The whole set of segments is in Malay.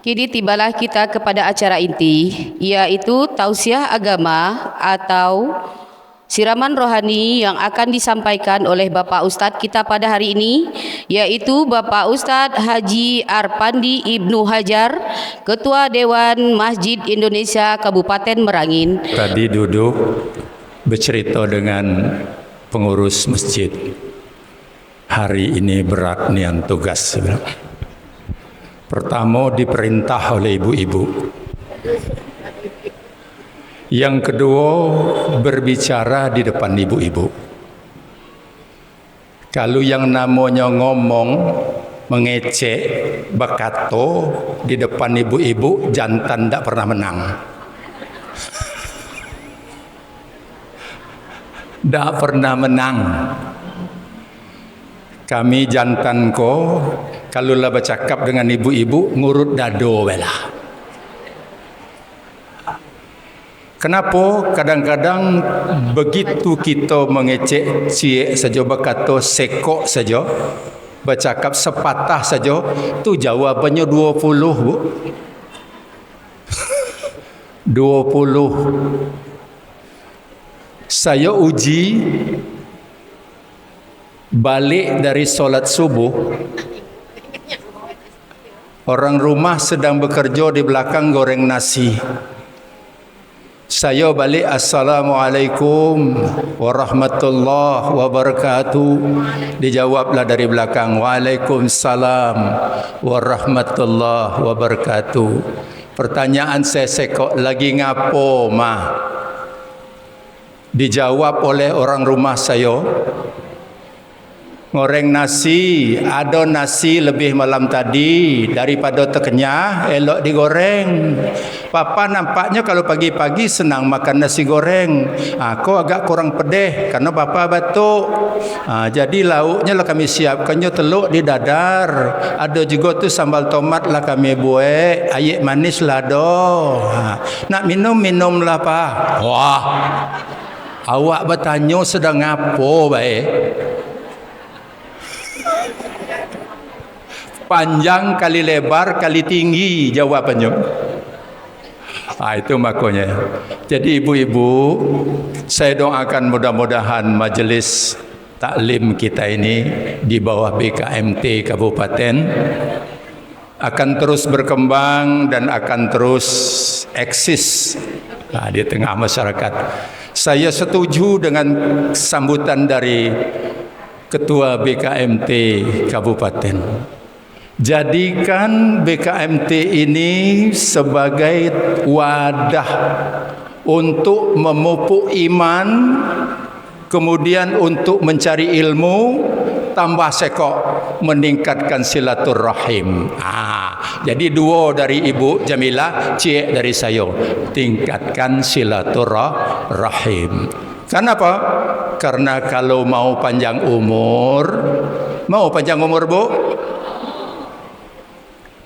Kini tibalah kita kepada acara inti, yaitu tausiah agama atau siraman rohani yang akan disampaikan oleh Bapak Ustadz kita pada hari ini, yaitu Bapak Ustadz Haji Arpandi Ibnu Hajar, Ketua Dewan Masjid Indonesia Kabupaten Merangin. Tadi duduk bercerita dengan pengurus masjid. Hari ini berat nian tugas. Pertama diperintah oleh ibu-ibu. Yang kedua berbicara di depan ibu-ibu. Kalau yang namanya ngomong, mengecek, berkato di depan ibu-ibu, jantan tak pernah menang. Tak pernah menang. Kami jantan ko, kalau lah bercakap dengan ibu-ibu, ngurut dado belah. Kenapa kadang-kadang begitu kita mengecek ciek saja, berkata sekok saja, bercakap sepatah saja, tu jawabannya 20, Bu. 20. Saya uji balik dari solat subuh, orang rumah sedang bekerja di belakang goreng nasi. Saya balik, Assalamualaikum warahmatullahi wabarakatuh. Dijawablah dari belakang, Waalaikumsalam warahmatullahi wabarakatuh. Pertanyaan saya sekok, lagi ngapo mah? Dijawab oleh orang rumah saya, goreng nasi, ada nasi lebih malam tadi, daripada terkenyah, elok digoreng. Papa nampaknya kalau pagi-pagi senang makan nasi goreng. Kau agak kurang pedih karena papa batuk. Jadi lauknya lah kami siapkannya telur di dadar. Ada juga tu sambal tomat lah kami buat, air manis lah do. Nak minum lah pak. Wah, awak bertanya sedang ngapo baik? Panjang kali lebar kali tinggi jawabannya. Itu makanya. Jadi ibu-ibu, saya doakan mudah-mudahan majelis taklim kita ini di bawah BKMT Kabupaten akan terus berkembang dan akan terus eksis di tengah masyarakat. Saya setuju dengan sambutan dari Ketua BKMT Kabupaten. Jadikan BKMT ini sebagai wadah untuk memupuk iman, kemudian untuk mencari ilmu, tambah sekok meningkatkan silaturahim. Jadi dua dari Ibu Jamilah, cik dari saya, tingkatkan silaturahim. Kenapa? Karena kalau mau panjang umur Bu?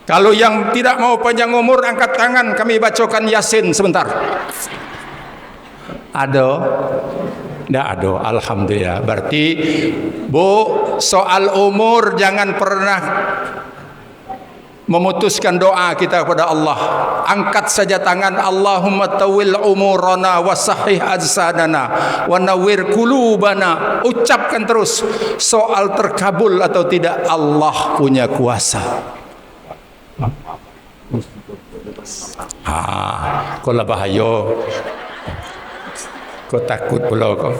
Kalau yang tidak mau panjang umur, angkat tangan, kami bacakan Yasin sebentar. Ada? Tidak ada, alhamdulillah. Berarti Bu, soal umur jangan pernah memutuskan doa kita kepada Allah. Angkat saja tangan, Allahumma tawil umurana wa sahih ajsadana wa nawwir qulubana. Ucapkan terus. Soal terkabul atau tidak, Allah punya kuasa. Kalau bahaya, kau takut pula kau.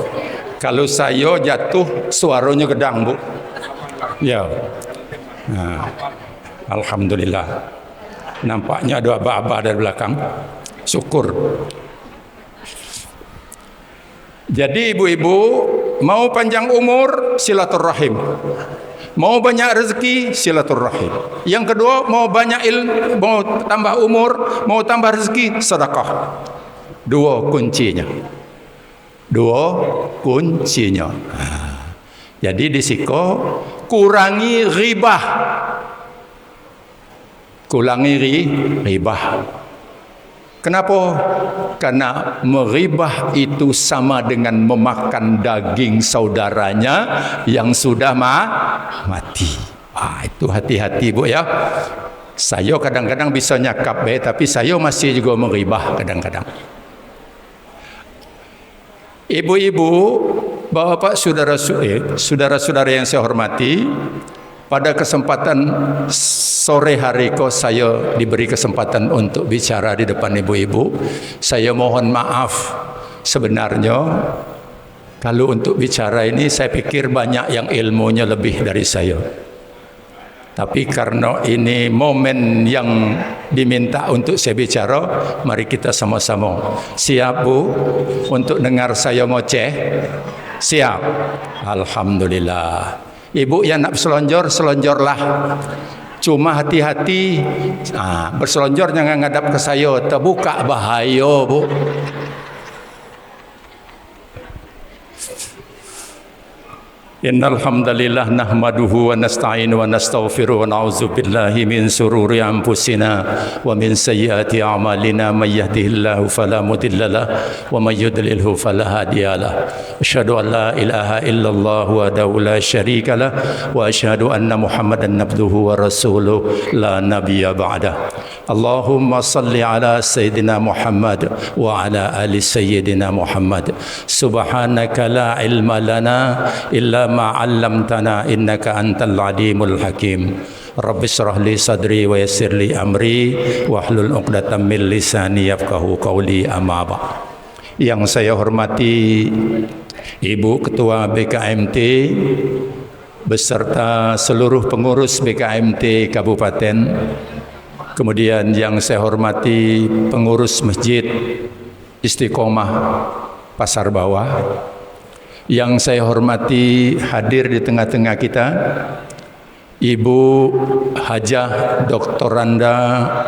Kalau saya jatuh, suaranya gedang Bu. Ya. Alhamdulillah. Nampaknya ada aba-aba dari belakang. Syukur. Jadi ibu-ibu, mau panjang umur, silaturahim. Mau banyak rezeki, silaturahim. Yang kedua, mau banyak ilmu, mau tambah umur, mau tambah rezeki, sedekah. Dua kuncinya. Jadi disiko kurangi ribah. Kenapa? Karena meribah itu sama dengan memakan daging saudaranya yang sudah mati. Itu hati-hati Bu ya. Saya kadang-kadang bisa nyakap baik, tapi saya masih juga meribah kadang-kadang. Ibu-ibu, bapak-bapak, saudara-saudara yang saya hormati, pada kesempatan sore hari kau saya diberi kesempatan untuk bicara di depan ibu-ibu. Saya mohon maaf, sebenarnya kalau untuk bicara ini saya pikir banyak yang ilmunya lebih dari saya. Tapi karena ini momen yang diminta untuk saya bicara, mari kita sama-sama. Siap Bu untuk dengar saya ngoceh? Siap? Alhamdulillah. Ibu yang nak berselonjor, selonjorlah. Cuma hati-hati, berselonjor jangan ngadap ke saya, terbuka bahaya Bu. Innal hamdalillah nahmaduhu wa nasta'inu wa nastaghfiruh wa na'udzu billahi min sururi anfusina wa min sayyiati a'malina may yahdihillahu fala mudilla lahu wa may yudlilhu fala hadiya lahu. Asyhadu an la ilaha illallah wahdahu la syarika lah wa asyhadu anna Muhammadan abduhu wa rasuluh la nabiyya ba'dah. Allahumma salli ala sayyidina Muhammad wa ala ali sayyidina Muhammad. Subhanaka la ilma lana illa ma 'allamtana innaka antal alimul hakim. Rabbi shrah li sadri wa yassir li amri wahlul 'uqdatam min lisani yafqahu qawli, amma ba'd. Yang saya hormati Ibu Ketua BKMT beserta seluruh pengurus BKMT Kabupaten, kemudian yang saya hormati pengurus Masjid Istiqomah Pasar Bawah, yang saya hormati hadir di tengah-tengah kita Ibu Hajah Doktoranda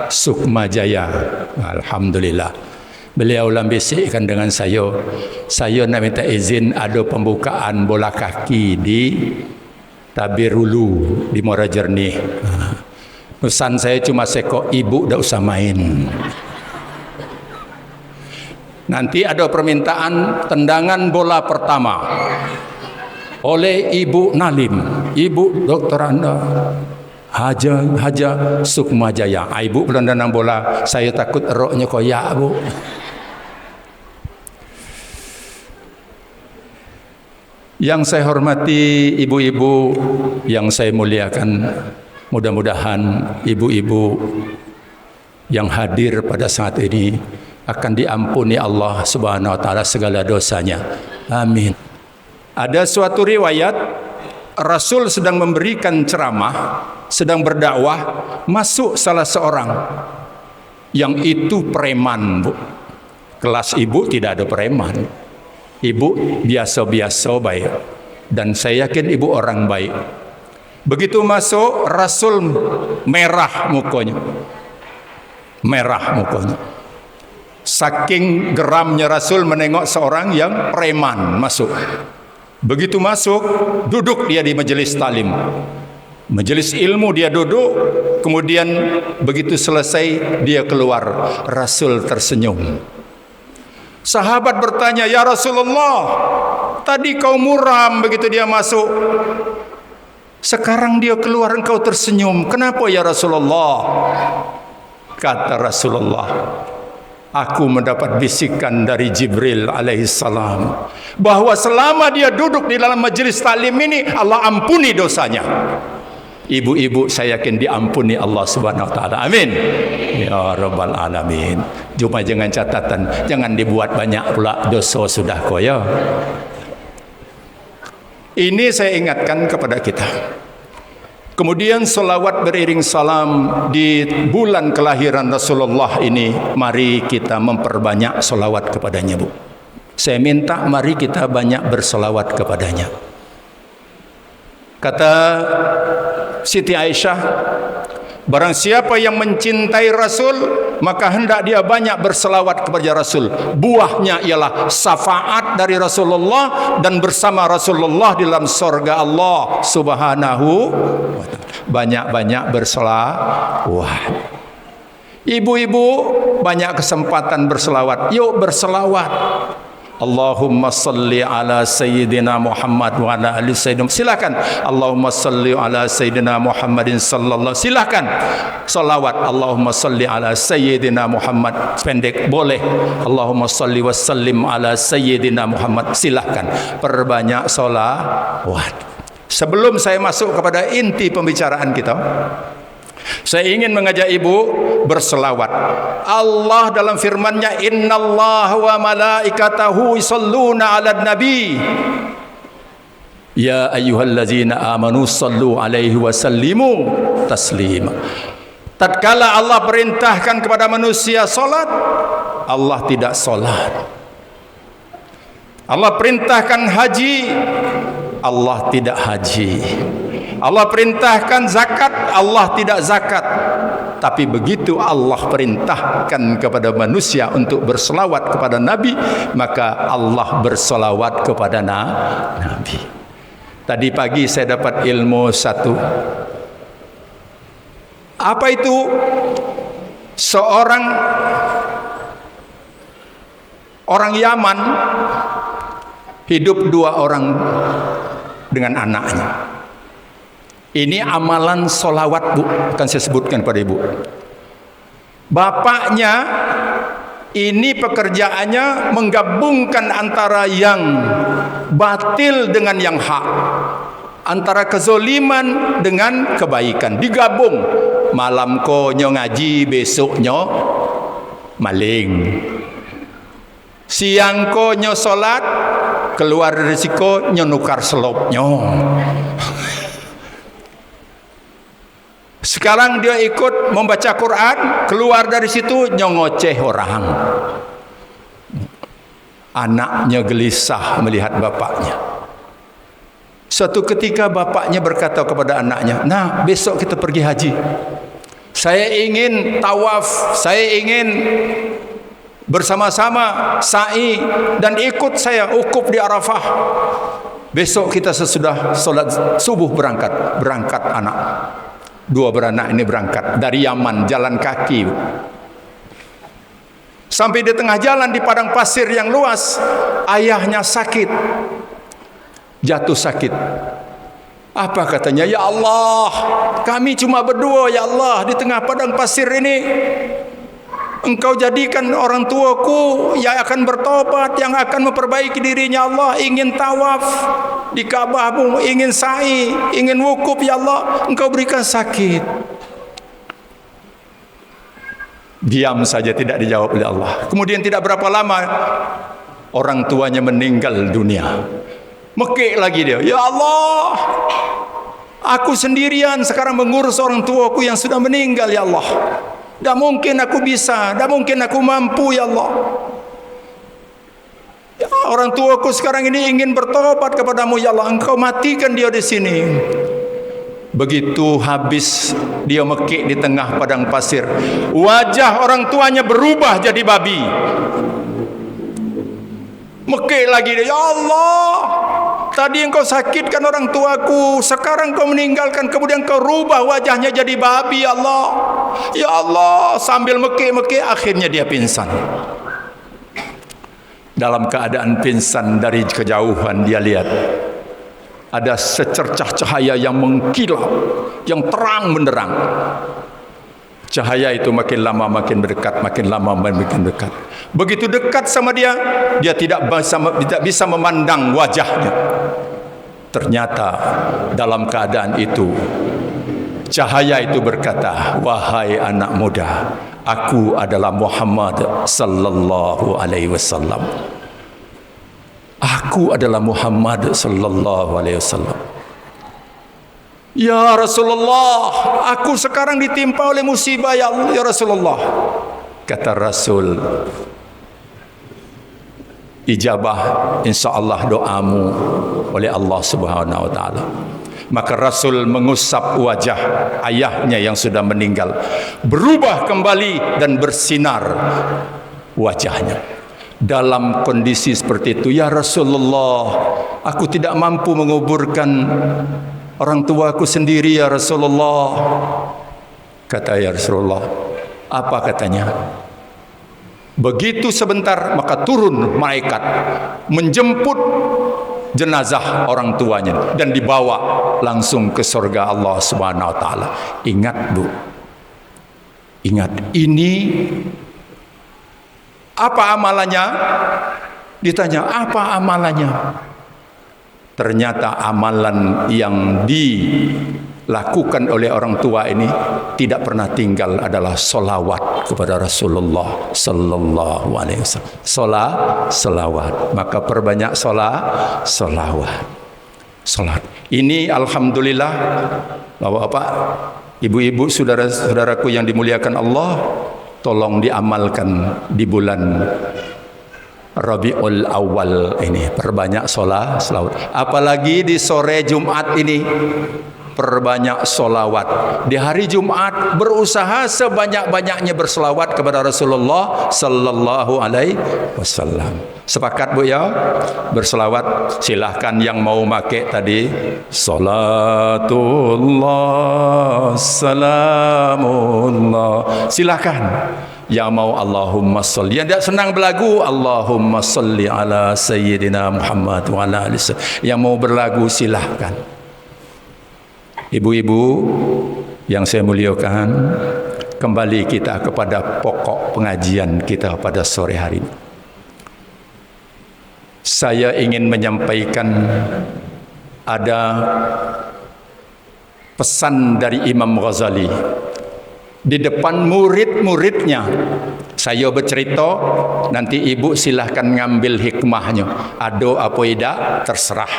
Sukma Jaya. Alhamdulillah. Beliau lambisikkan dengan saya nak minta izin ada pembukaan bola kaki di Tabir Hulu di Muara Jernih. Pesan saya cuma sekok, ibu dah usah main. Nanti ada permintaan tendangan bola pertama oleh Ibu Nalim, Ibu Doktoranda Haja Sukma Jaya. Ibu penendang bola, saya takut eroknya koyak Bu. Yang saya hormati ibu-ibu yang saya muliakan, mudah-mudahan ibu-ibu yang hadir pada saat ini akan diampuni Allah Subhanahu wa taala segala dosanya. Amin. Ada suatu riwayat Rasul sedang memberikan ceramah, sedang berdakwah, masuk salah seorang yang itu preman, Bu. Kelas ibu tidak ada preman. Ibu biasa-biasa baik, dan saya yakin ibu orang baik. Begitu masuk, Rasul merah mukanya. Merah mukanya. Saking geramnya Rasul menengok seorang yang preman masuk. Begitu masuk, duduk dia di majelis talim. Majelis ilmu dia duduk, kemudian begitu selesai dia keluar. Rasul tersenyum. Sahabat bertanya, "Ya Rasulullah, tadi kau muram begitu dia masuk. Sekarang dia keluar engkau tersenyum. Kenapa ya Rasulullah?" Kata Rasulullah, "Aku mendapat bisikan dari Jibril alaihissalam bahwa selama dia duduk di dalam majelis taklim ini Allah ampuni dosanya." Ibu-ibu saya yakin diampuni Allah Subhanahu wa taala. Amin. Ya rabbal alamin. Cuma jangan catatan, jangan dibuat banyak pula dosa sudah koyo. Ini saya ingatkan kepada kita. Kemudian selawat beriring salam di bulan kelahiran Rasulullah ini, mari kita memperbanyak selawat kepadanya, Bu. Saya minta mari kita banyak berselawat kepadanya. Kata Siti Aisyah, barang siapa yang mencintai Rasul, maka hendak dia banyak berselawat kepada Rasul. Buahnya ialah syafaat dari Rasulullah dan bersama Rasulullah di dalam surga Allah Subhanahu wa ta'ala. Banyak-banyak berselawat. Ibu-ibu banyak kesempatan berselawat. Yuk berselawat. Allahumma salli ala Sayyidina Muhammad wa ala ali Sayyidina. Silakan. Allahumma salli ala Sayyidina Muhammadin sallallahu. Silakan. Salawat. Allahumma salli ala Sayyidina Muhammad. Pendek boleh. Allahumma salli wa sallim ala Sayyidina Muhammad. Silakan. Perbanyak salawat. Sebelum saya masuk kepada inti pembicaraan kita, saya ingin mengajak ibu berselawat. Allah dalam firman-Nya, innallaha wa malaikatahu yusholluna 'alan nabi. Ya ayyuhallazina amanu shallu 'alaihi wa sallimu taslima. Tatkala Allah perintahkan kepada manusia salat, Allah tidak salat. Allah perintahkan haji, Allah tidak haji. Allah perintahkan zakat, Allah tidak zakat. Tapi begitu Allah perintahkan kepada manusia untuk berselawat kepada Nabi, maka Allah berselawat kepada Nabi. Tadi pagi saya dapat ilmu satu. Apa itu? Seorang orang Yaman hidup 2 orang dengan anaknya. Ini amalan solawat, Bu, akan saya sebutkan pada ibu. Bapaknya ini pekerjaannya menggabungkan antara yang batil dengan yang hak, antara kezoliman dengan kebaikan, digabung. Malam ko nyo ngaji, besoknya maling. Siang ko nyo solat, keluar dari siko nyo nukar selopnya. Sekarang dia ikut membaca Quran, keluar dari situ nyongoceh orang. Anaknya gelisah melihat bapaknya. Suatu ketika bapaknya berkata kepada anaknya, "Nah, besok kita pergi haji. Saya ingin tawaf, saya ingin bersama-sama sa'i dan ikut saya ukuf di Arafah. Besok kita sesudah solat subuh berangkat anak." 2 beranak ini berangkat dari Yaman, jalan kaki. Sampai di tengah jalan di padang pasir yang luas, ayahnya sakit, jatuh sakit. Apa katanya? Ya Allah, kami cuma berdua, ya Allah, di tengah padang pasir ini. Engkau jadikan orang tuaku yang akan bertobat, yang akan memperbaiki dirinya, Allah, ingin tawaf di Ka'bahmu, ingin sa'i, ingin wukuf, ya Allah, Engkau berikan sakit. Diam saja, tidak dijawab oleh Allah. Kemudian tidak berapa lama orang tuanya meninggal dunia. Mekik lagi dia, ya Allah, aku sendirian sekarang mengurus orang tuaku yang sudah meninggal, ya Allah. Tak mungkin aku bisa, tak mungkin aku mampu, ya Allah. Ya, orang tuaku sekarang ini ingin bertobat kepadamu, ya Allah. Engkau matikan dia di sini. Begitu habis dia mekik di tengah padang pasir, wajah orang tuanya berubah jadi babi. Mekik lagi dia, ya Allah, tadi engkau sakitkan orang tuaku, sekarang kau meninggalkan, kemudian kau rubah wajahnya jadi babi, ya Allah. Ya Allah, sambil mekik-mekik akhirnya dia pingsan. Dalam keadaan pingsan, dari kejauhan dia lihat ada secercah cahaya yang mengkilap, yang terang benderang. Cahaya itu makin lama makin berdekat, makin lama makin dekat. Begitu dekat sama dia, dia tidak bisa memandang wajahnya. Ternyata dalam keadaan itu, cahaya itu berkata, "Wahai anak muda, aku adalah Muhammad sallallahu alaihi wasallam. Aku adalah Muhammad sallallahu alaihi wasallam. Ya Rasulullah, aku sekarang ditimpa oleh musibah, ya Allah, ya Rasulullah." Kata Rasul, "Ijabah insyaallah doamu oleh Allah Subhanahu wa taala." Maka Rasul mengusap wajah ayahnya yang sudah meninggal, berubah kembali dan bersinar wajahnya. Dalam kondisi seperti itu, "Ya Rasulullah, aku tidak mampu menguburkan orang tuaku sendiri, ya Rasulullah." Kata, "Ya Rasulullah." Apa katanya? Begitu sebentar maka turun malaikat menjemput jenazah orang tuanya dan dibawa langsung ke surga Allah Subhanahu wa taala. Ingat Bu. Ingat, ini apa amalannya? Ditanya, apa amalannya? Ternyata amalan yang dilakukan oleh orang tua ini tidak pernah tinggal adalah solawat kepada Rasulullah sallallahu alaihi wasallam. Solawat. Maka perbanyak solawat. Ini alhamdulillah Bapak-bapak, ibu-ibu, saudara-saudaraku yang dimuliakan Allah, tolong diamalkan di bulan Rabiul Awal ini. Perbanyak solawat. Apalagi di sore Jumat ini, perbanyak solawat. Di hari Jumat berusaha sebanyak-banyaknya bersolawat kepada Rasulullah sallallahu alaihi wasallam. Sepakat Bu ya? Bersolawat. Silahkan yang mau make tadi. Salatullah, salamullah. Silahkan. Yang mau Allahumma salli. Yang tidak senang berlagu, Allahumma salli ala Sayyidina Muhammad wa ala alihi wasallam. Yang mau berlagu silahkan. Ibu-ibu yang saya muliakan, kembali kita kepada pokok pengajian kita pada sore hari ini. Saya ingin menyampaikan ada pesan dari Imam Ghazali di depan murid-muridnya. Saya bercerita, nanti ibu silahkan ngambil hikmahnya. Ada apa tidak, terserah.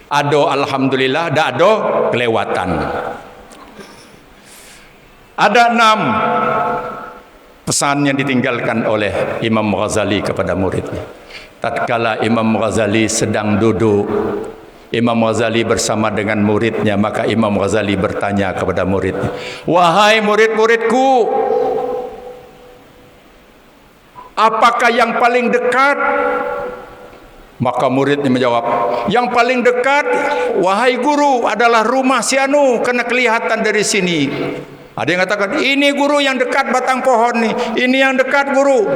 Ada alhamdulillah, tidak ada kelewatan. Ada 6 pesan yang ditinggalkan oleh Imam Ghazali kepada muridnya. Tatkala Imam Ghazali sedang duduk, Imam Ghazali bersama dengan muridnya, maka Imam Ghazali bertanya kepada muridnya, "Wahai murid-muridku, apakah yang paling dekat?" Maka muridnya menjawab, "Yang paling dekat, wahai guru, adalah rumah si anu, karena kelihatan dari sini." Ada yang katakan, "Ini guru yang dekat batang pohon nih, ini yang dekat guru."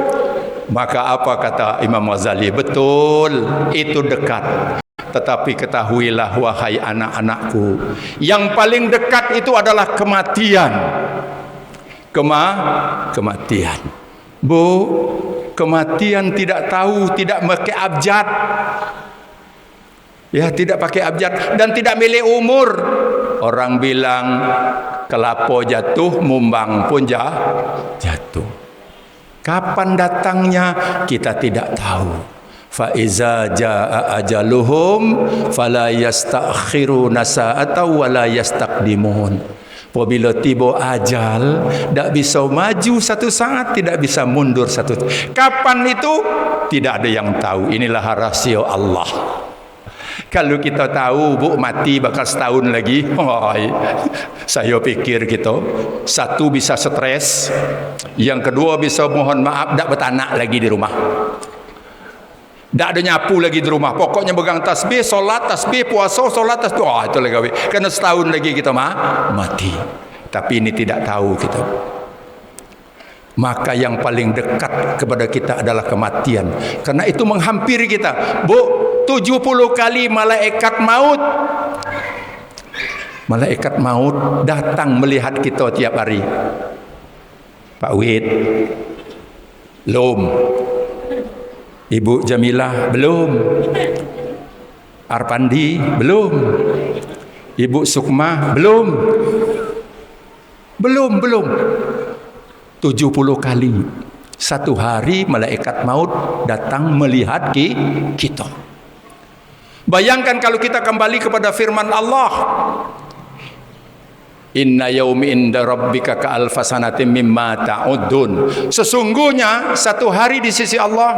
Maka apa kata Imam Ghazali? Betul, itu dekat. Tetapi ketahuilah wahai anak-anakku, yang paling dekat itu adalah kematian. Kematian. Bu, kematian tidak tahu, tidak pakai abjad. Ya, tidak pakai abjad dan tidak milih umur. Orang bilang kelapa jatuh, mumbang pun jatuh. Kapan datangnya kita tidak tahu. Fa iza jaa ajaluhum fala yastakhiruna sa'atan wa la yastaqdimun. Apabila tiba ajal, tidak bisa maju satu saat, tidak bisa mundur satu. Kapan itu? Tidak ada yang tahu. Inilah rahasia Allah. Kalau kita tahu Bu mati bakal setahun lagi, saya pikir gitu. Satu bisa stres, yang kedua bisa mohon maaf tak betanak lagi di rumah. Tak ada nyapu lagi di rumah. Pokoknya pegang tasbih, solat, tasbih, puasa, solat, tasbih. Itu lagi. Karena setahun lagi kita mati. Tapi ini tidak tahu kita. Maka yang paling dekat kepada kita adalah kematian. Karena itu menghampiri kita. Bu, 70 kali malaikat maut. Malaikat maut datang melihat kita tiap hari. Pak Wid, belum. Ibu Jamilah, belum. Arpandi, belum. Ibu Sukma, belum. Belum. 70 kali. Satu hari malaikat maut datang melihat kita. Bayangkan kalau kita kembali kepada firman Allah. Inna yaumi inda rabbika ka alfasanatim mimma ta'udun. Sesungguhnya satu hari di sisi Allah.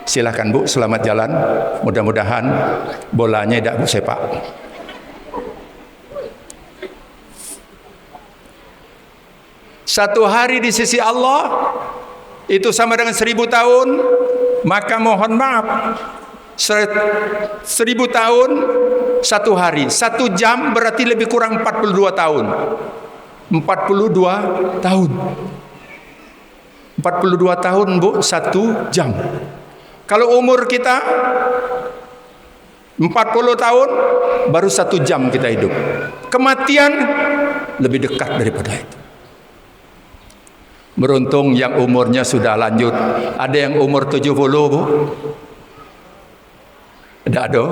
Silakan Bu, selamat jalan. Mudah-mudahan bolanya tidak Bu sepak. Satu hari di sisi Allah itu sama dengan 1000 tahun. Maka mohon maaf, 1000 tahun satu hari, 1 jam berarti lebih kurang 42 tahun. 42 tahun. 42 tahun Bu, 1 jam. Kalau umur kita 40 tahun, baru 1 jam kita hidup. Kematian lebih dekat daripada itu. Beruntung yang umurnya sudah lanjut. Ada yang umur 70 Bu? Ada.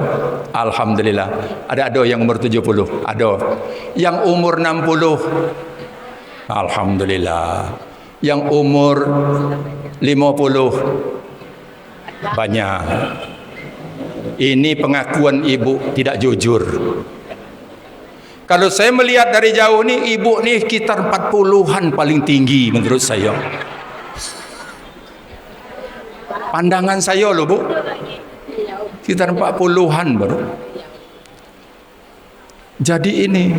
Alhamdulillah. Ada yang umur 70. Ada. Yang umur 60. Alhamdulillah. Yang umur 50. Banyak. Ini pengakuan ibu tidak jujur. Kalau saya melihat dari jauh ni, ibu ni sekitar 40-an paling tinggi menurut saya. Pandangan saya loh Bu. Sekitar 40-an baru. Jadi ini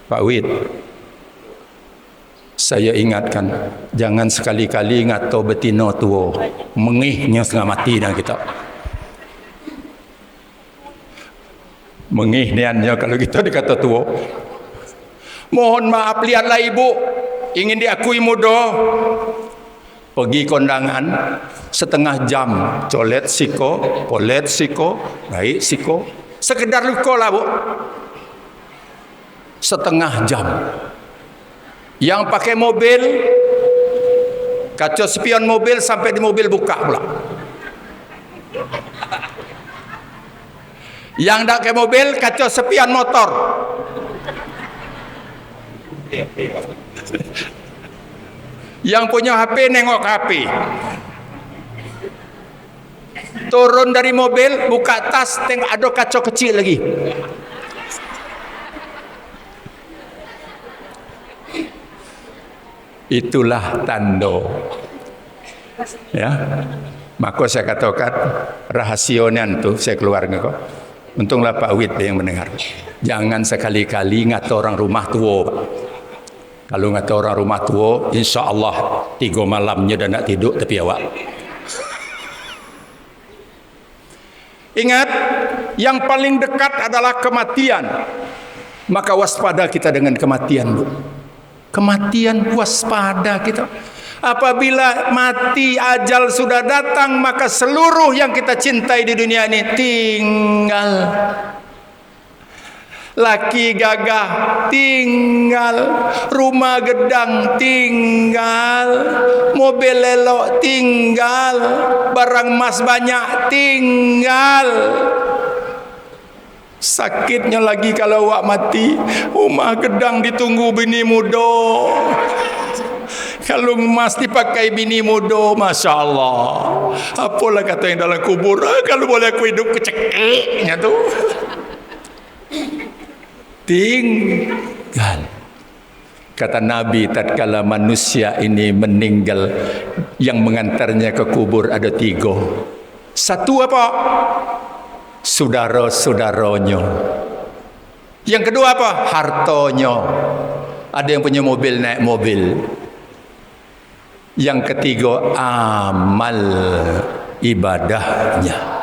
Pak Wid, saya ingatkan, jangan sekali-kali ngato betino tua, mengihnya setengah mati dah kita. Mengih niannya kalau kita dikata tua. Mohon maaf, lihatlah ibu, ingin diakui muda, pergi kondangan setengah jam, colet siko, polet siko, baik siko, sekedar luka lah Bu, setengah jam. Yang pakai mobil, kaca spion mobil sampai di mobil buka pula. Yang tak pakai mobil, kaca spion motor. Yang punya HP nengok ke HP. Turun dari mobil, buka tas, tengok ada kaca kecil lagi. Itulah tanda. Ya. Maka saya katakan rahasianya tu saya keluarga kok. Untunglah Pak Wid yang mendengar. Jangan sekali-kali ngata orang rumah tua. Kalau ngata orang rumah tua, insya Allah 3 malamnya dah nak tidur tapi awak. Ingat, yang paling dekat adalah kematian. Maka waspada kita dengan kematian, Bu. Kematian waspada kita. Apabila mati, ajal sudah datang, maka seluruh yang kita cintai di dunia ini tinggal. Laki gagah tinggal, rumah gedang tinggal, mobil elok tinggal, barang emas banyak tinggal. Sakitnya lagi kalau awak mati, rumah gedang ditunggu bini muda. Kalau emas dipakai bini muda, Masya Allah. Apalah kata yang dalam kubur, kalau boleh aku hidup kecekiknya tu. Tinggal. Kata Nabi, tatkala manusia ini meninggal, yang mengantarnya ke kubur ada 3. Satu apa? Saudara-saudaranya. Yang kedua apa? Hartanya. Ada yang punya mobil, naik mobil. Yang ketiga, amal ibadahnya.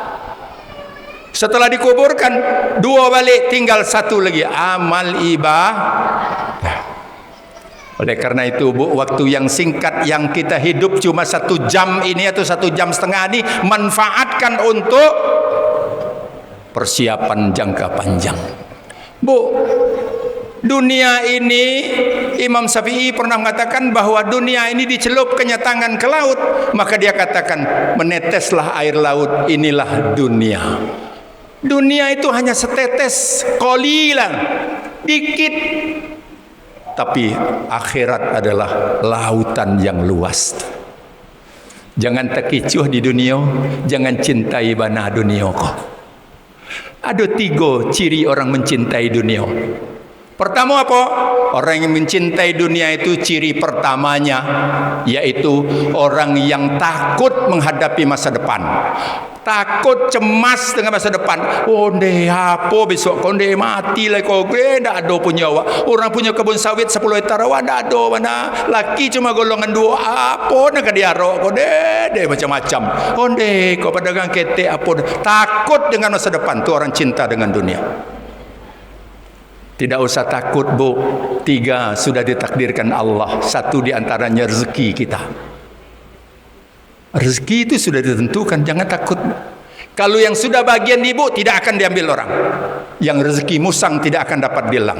Setelah dikuburkan, 2 balik, tinggal 1 lagi, amal ibadah. Oleh karena itu, Bu, waktu yang singkat yang kita hidup cuma 1 jam ini atau 1 jam setengah ini, manfaatkan untuk persiapan jangka panjang. Bu, dunia ini, Imam Syafi'i pernah mengatakan bahwa dunia ini dicelupkannya tangan ke laut, maka dia katakan, meneteslah air laut, inilah dunia. Dunia itu hanya setetes, qalilan, dikit. Tapi akhirat adalah lautan yang luas. Jangan terkecoh di dunia, jangan cintai bana dunia kau. Ada 3 ciri orang mencintai dunia. Pertama apa? Orang yang mencintai dunia itu ciri pertamanya, yaitu orang yang takut menghadapi masa depan. Takut, cemas dengan masa depan. Oh, deh apa besok kau deh mati lah kau, dah ada punya awak. Orang punya kebun sawit 10 hektar awak dah ada mana. Laki cuma golongan 2, apa nak dia arok kau deh macam-macam. Oh deh kau pedagang ketek apa. Takut dengan masa depan, tu orang cinta dengan dunia. Tidak usah takut, Bu. 3 sudah ditakdirkan Allah. 1 di antaranya rezeki kita. Rezeki itu sudah ditentukan, jangan takut. Kalau yang sudah bagian ibu tidak akan diambil orang. Yang rezeki musang tidak akan dapat bilang.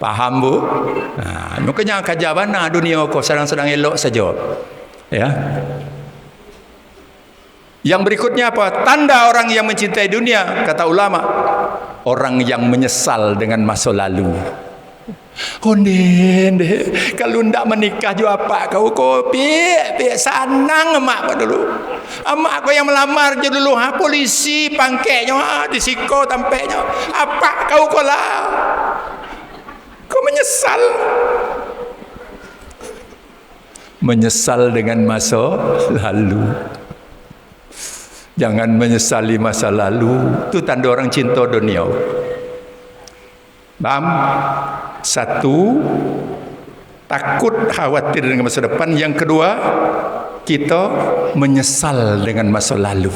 Paham bu? Nah, makanya kajabana dunia kau sedang-sedang elok saja. Ya. Yang berikutnya apa? Tanda orang yang mencintai dunia, kata ulama, orang yang menyesal dengan masa lalu. Deh, kalau ndak menikah jo apa kau kopi, sanang emak kau dulu. Emak kau yang melamar je dulu, polisi pangketnya, disiko tampeknya. Apa kau lah? Kau menyesal. Menyesal dengan masa lalu. Jangan menyesali masa lalu. Itu tanda orang cinta dunia. Paham? Satu, takut khawatir dengan masa depan. Yang kedua, kita menyesal dengan masa lalu.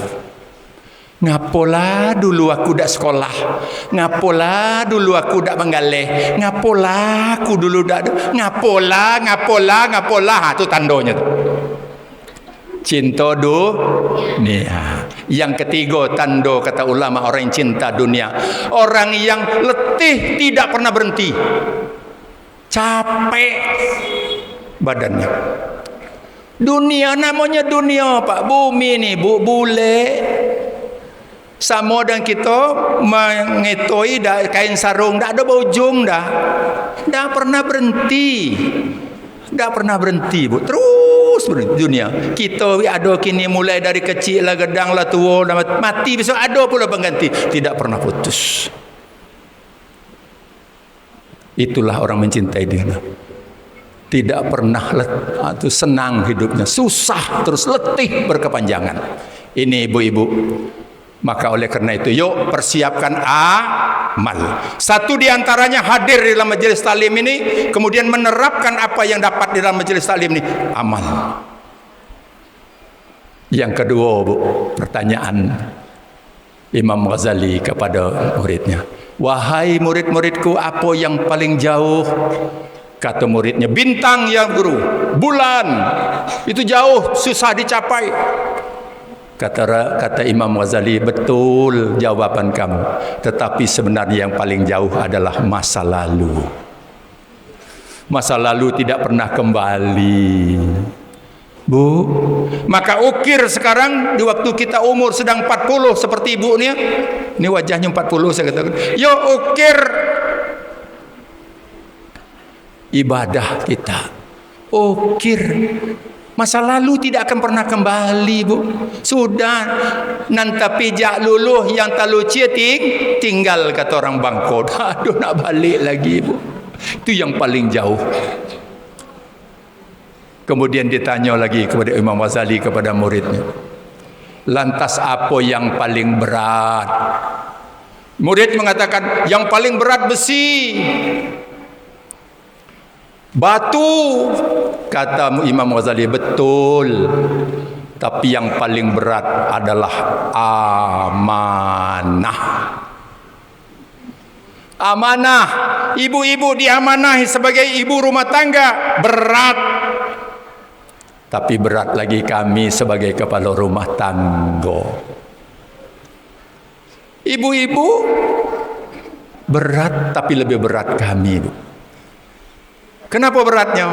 Ngapola dulu aku dak sekolah, ngapola dulu aku dak menggaleh, ngapola aku dulu dak, ngapola, itu tandanya tu. Cinta dunia. Yang ketiga tanda kata ulama orang yang cinta dunia, orang yang letih tidak pernah berhenti, capek badannya. Dunia namanya dunia pak, bumi ni bule. Sama dengan kita mengetoi kain sarung, dah ada ujung dah pernah berhenti. Tak pernah berhenti bu, terus berhenti dunia. Kita ada kini mulai dari kecil lah, gedang lah, tua lah, mati besok ada pula pengganti. Tidak pernah putus. Itulah orang mencintai dunia. Tidak pernah senang hidupnya, susah terus letih berkepanjangan. Ini ibu-ibu. Maka oleh kerana itu, yuk persiapkan amal. Satu di antaranya hadir di dalam majelis taklim ini, kemudian menerapkan apa yang dapat di dalam majelis taklim ini, amal. Yang kedua, bu, pertanyaan Imam Ghazali kepada muridnya. Wahai murid-muridku, apa yang paling jauh? Kata muridnya, bintang ya guru, bulan. Itu jauh, susah dicapai. Kata Imam Ghazali, betul jawaban kamu. Tetapi sebenarnya yang paling jauh adalah masa lalu. Masa lalu tidak pernah kembali. Bu, maka ukir sekarang di waktu kita umur sedang 40 seperti ibu ni. Ini wajahnya 40 saya katakan. Yo ukir ibadah kita. Ukir. Masa lalu tidak akan pernah kembali bu. Sudah nanti jak luluh yang talu cieting tinggal kata orang Bangkok. Aduh nak balik lagi bu. Itu yang paling jauh. Kemudian ditanya lagi kepada Imam Ghazali kepada muridnya. Lantas apa yang paling berat? Murid mengatakan yang paling berat besi. Batu. Kata Imam Ghazali, betul. Tapi yang paling berat adalah amanah. Amanah. Ibu-ibu diamanahi sebagai ibu rumah tangga. Berat. Tapi berat lagi kami sebagai kepala rumah tangga. Ibu-ibu berat, tapi lebih berat kami, bu. Kenapa beratnya?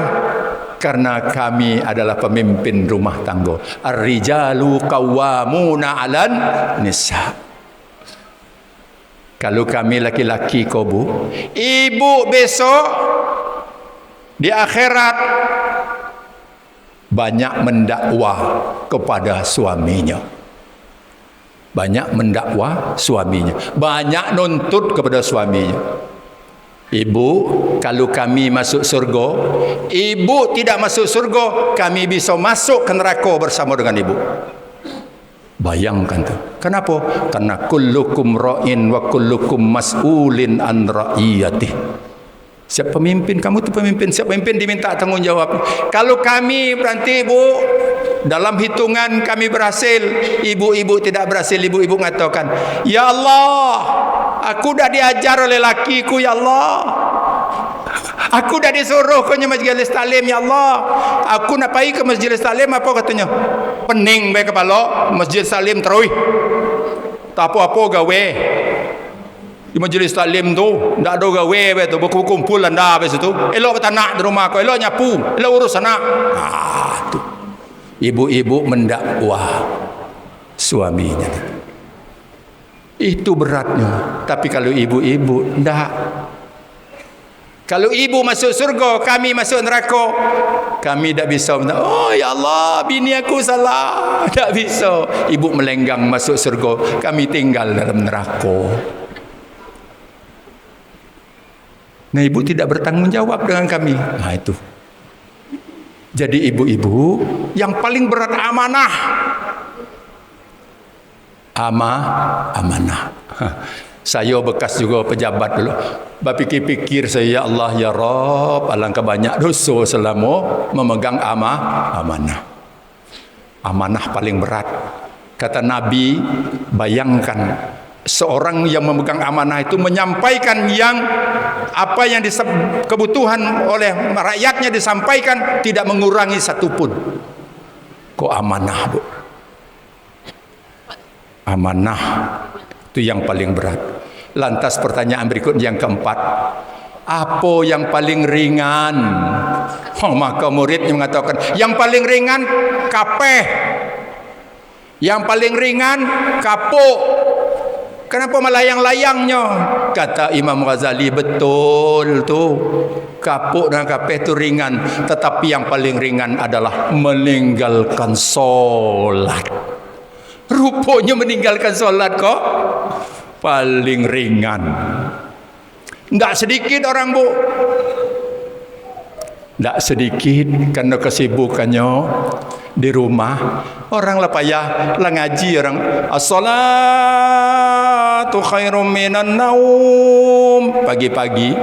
Karena kami adalah pemimpin rumah tangga. Ar-rijalu qawwamuna 'alan nisa. Kalau kami laki-laki kau bu, ibu besok di akhirat banyak mendakwah kepada suaminya. Banyak mendakwah suaminya. Banyak nuntut kepada suaminya. Ibu, kalau kami masuk surga, ibu tidak masuk surga, kami bisa masuk ke neraka bersama dengan ibu. Bayangkan tu. Kenapa? Karena kullukum ra'in wa kullukum mas'ulin an ra'iyatih. Siap pemimpin, kamu tu pemimpin, siap pemimpin diminta tanggungjawab. Kalau kami berhenti ibu, dalam hitungan kami berhasil, ibu-ibu tidak berhasil, ibu-ibu mengatakan, ya Allah, aku dah diajar oleh lakiku, ya Allah. Aku dah disuruh ke Majlis Taklim, ya Allah. Aku nak pergi ke Majlis Taklim, apa katanya? Pening baik kepala, Majlis Taklim terawih. Tak apa-apa gawe. Di Majlis Taklim tu, tak ada gawe baik tu, berkumpul anda baik situ. Elok bertanak di rumah kau, elok nyapu, elok urus anak. Tu. Ibu-ibu mendakwah suaminya. Itu beratnya. Tapi kalau ibu-ibu enggak. Kalau ibu masuk surga, kami masuk neraka, kami tak bisa. Oh ya Allah, bini aku salah. Tak bisa. Ibu melenggang masuk surga, kami tinggal dalam neraka. Nah, ibu tidak bertanggungjawab dengan kami. Nah, itu. Jadi ibu-ibu yang paling berat amanah. Amanah. Saya bekas juga pejabat dulu. Berfikir-fikir saya, ya Allah, ya Rabb, alangkah banyak dosa selama memegang amanah. Amanah paling berat. Kata Nabi, bayangkan seorang yang memegang amanah itu menyampaikan apa yang kebutuhan oleh rakyatnya disampaikan, tidak mengurangi satupun. Kok amanah, Bu? Amanah itu yang paling berat. Lantas pertanyaan berikut yang keempat, apa yang paling ringan? Maka muridnya mengatakan, yang paling ringan kapeh, yang paling ringan kapuk. Kenapa melayang-layangnya? Kata Imam Ghazali, betul tu, kapuk dan kapeh itu ringan, tetapi yang paling ringan adalah meninggalkan solat. Rupanya meninggalkan solat kok paling ringan. Tak sedikit orang, Bu. Tak sedikit karena kesibukannya di rumah. Orang lah payah lah ngaji orang. As-salatu khairum minan naum. Pagi-pagi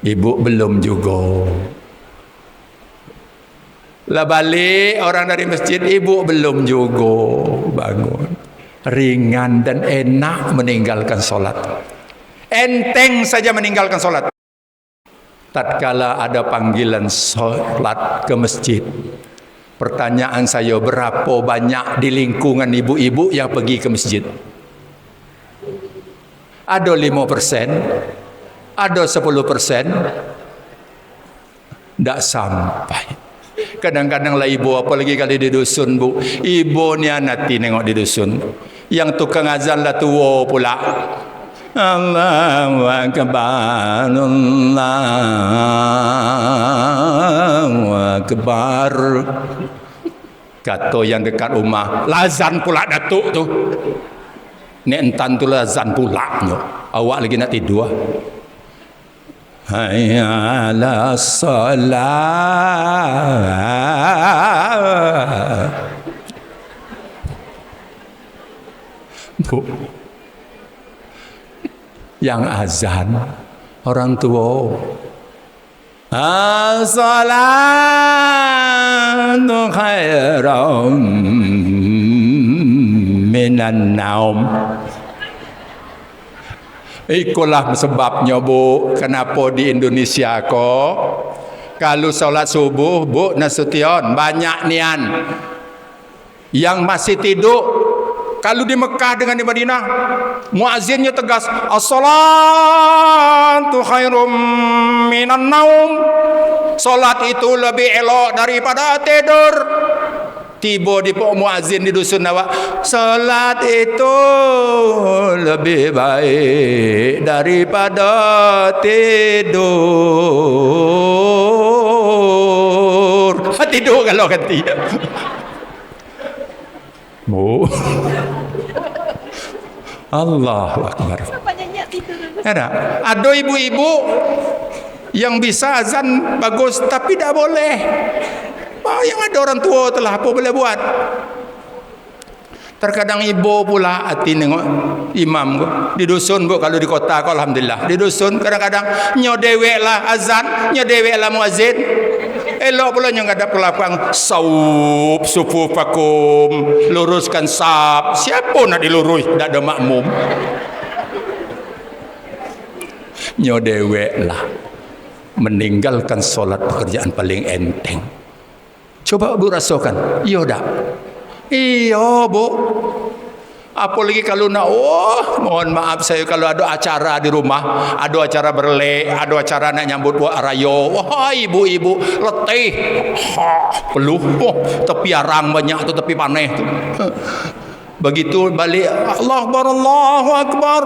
ibu belum juga. Lah balik orang dari masjid, ibu belum juga bangun. Ringan dan enak meninggalkan solat. Enteng saja meninggalkan solat. Tatkala ada panggilan solat ke masjid, pertanyaan saya, berapa banyak di lingkungan ibu-ibu yang pergi ke masjid? Ada 5%, ada 10%, tak sampai. Kadang-kadang lah ibu, apalagi kali di dusun, Bu, ibu ni nanti nengok di dusun, yang tukang azan lah tua pula. Allahu Akbar, Allahu Akbar. Kata yang dekat rumah, lazan pula datuk tu. Ni entan tu lazan pula. Awak lagi nak tidur. Hayya 'ala salat. Bu, yang azan orang tua. As-salatu khairum minan naum. Itulah sebabnya, Bu, kenapa di Indonesia kok kalau solat subuh, Bu Nasution, banyak nian yang masih tidur. Kalau di Mekah dengan di Madinah, muazzinnya tegas, as-salatu khairum minan naum. Solat itu lebih elok daripada tidur. Tiba di pok muazzin di dusun awak, solat itu lebih baik daripada tidur. Tidur kalau ganti. Bu, Allahu Akbar. Ada ibu-ibu yang bisa azan bagus tapi tak boleh. Yang ada orang tua telah apa boleh buat. Terkadang ibu pula hati nengok imam di dusun, Bu, kalau di kota kau alhamdulillah. Di dusun kadang-kadang nyodewek lah azan, nyodewek lah muazzin. Elok pula yang ada pelapang saub sufufakum, luruskan saf. Siapa nak dilurus? Tak ada makmum. Nyodewek lah. meninggalkan solat pekerjaan paling enteng. Coba Bu rasakan. Iya dak? Iya Bu. Apalagi kalau nak, mohon maaf saya kalau ada acara di rumah, ada acara berlek, ada acara nak nyambut buat rayo. Wah, ibu-ibu letih. Peluh, tepi arang banyak tu, tepi paneh tu. Begitu balik, Allah Akbar, Allahu Akbar.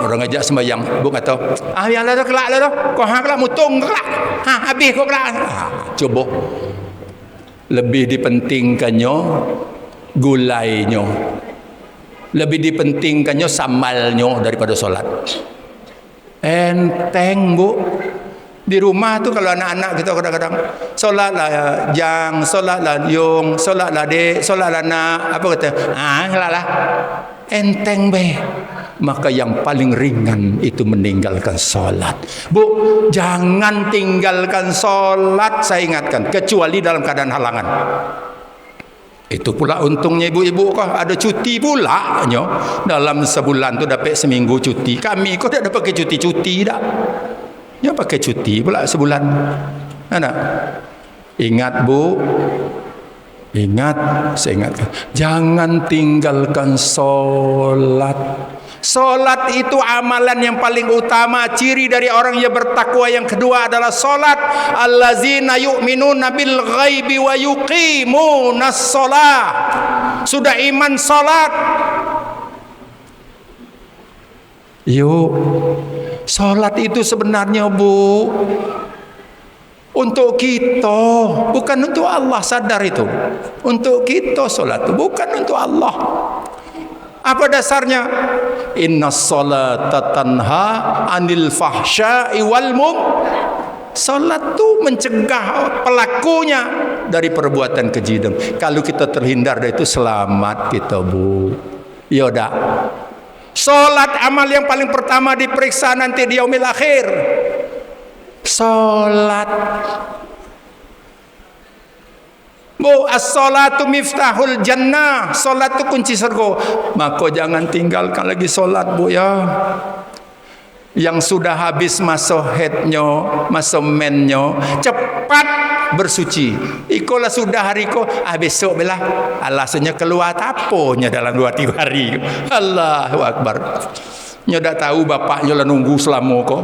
Orang ajak sembahyang, Bu kata, yang lah tu kelak lah tu. Kau kelak mutung kelak. Habis kau kelak. Coba. Lebih dipentingkannya gulainya. Lebih dipentingkannya samalnya daripada solat. Enteng Bu. Di rumah tu kalau anak-anak kita kadang-kadang solatlah jang, solatlah yung, solatlah dek, solatlah nak, apa kata? Lah. Enteng be. Maka yang paling ringan itu meninggalkan solat. Bu, jangan tinggalkan solat, saya ingatkan, kecuali dalam keadaan halangan. Itu pula untungnya ibu-ibu kah ada cuti pula nyo. Dalam sebulan tu dapat seminggu cuti. Kami kau tak dapat cuti dak. Ya pakai cuti pula sebulan. Ada. Ingat Bu. Ingat, saya ingatkan. Jangan tinggalkan solat. Solat itu amalan yang paling utama. Ciri dari orang yang bertakwa yang kedua adalah solat. Allazina yu'minuna bil ghaibi wa yuqimunas solah. Sudah iman solat. Yuk. Solat itu sebenarnya Bu untuk kita, bukan untuk Allah. Sadar itu. Untuk kita solat itu bukan untuk Allah. Apa dasarnya? Innas salata tanha anil fahsya'i wal munkar. Salat tu mencegah pelakunya dari perbuatan keji. Kalau kita terhindar dari itu, selamat kita Bu. Ya dak. Salat amal yang paling pertama diperiksa nanti di yaumil akhir. Salat. Bu, as-salatu miftahul jannah. Salat itu kunci surga. Maka jangan tinggalkan lagi salat Bu ya. Yang sudah habis masa haidnya, masa mennya, cepat bersuci. Ikolah sudah hari ko, besok belah. Alasannya keluar taponya dalam 2-3 hari. Allahu Akbar. Nya dah tahu bapaknya lah nunggu selama ko.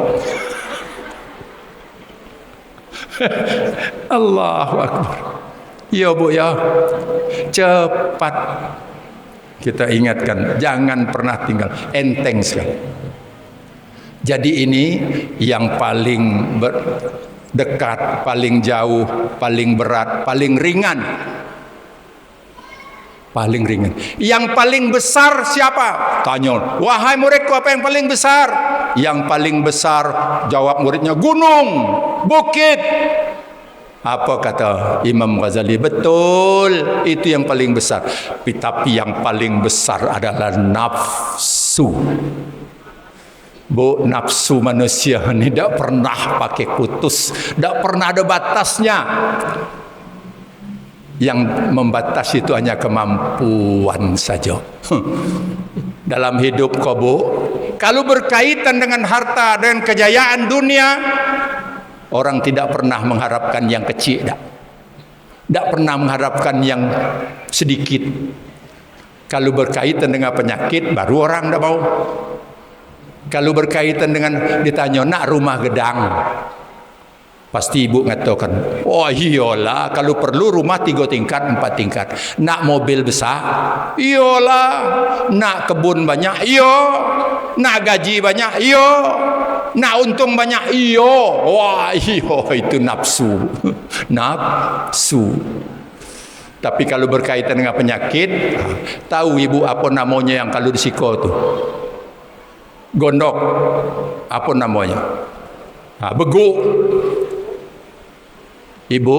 Allahu Akbar. Ya Bu ya. Cepat. Kita ingatkan, jangan pernah tinggal. Enteng sekali. Jadi ini yang paling dekat, paling jauh, paling berat, paling ringan. Paling ringan. Yang paling besar siapa? Tanya. Wahai muridku, apa yang paling besar? Yang paling besar, jawab muridnya, gunung, bukit. Apa kata Imam Ghazali? Betul, itu yang paling besar. Tapi yang paling besar adalah nafsu. Bu, nafsu manusia ini tidak pernah pakai kutus, tidak pernah ada batasnya. Yang membatas itu hanya kemampuan saja. Dalam hidup kau Bu, kalau berkaitan dengan harta dan kejayaan dunia, orang tidak pernah mengharapkan yang kecil, tidak pernah mengharapkan yang sedikit. Kalau berkaitan dengan penyakit, baru orang tidak mau. Kalau berkaitan dengan ditanya nak rumah gedang, pasti ibu mengatakan, oh iyalah, kalau perlu rumah 3 tingkat 4 tingkat. Nak mobil besar, iyalah. Nak kebun banyak, iya. Nak gaji banyak, iya. Nak untung banyak, iya. Wah iya, itu nafsu. Nafsu. Tapi kalau berkaitan dengan penyakit, tahu ibu apa namanya yang kalau disiko tu? Gondok, apa namanya? Beguk. Ibu,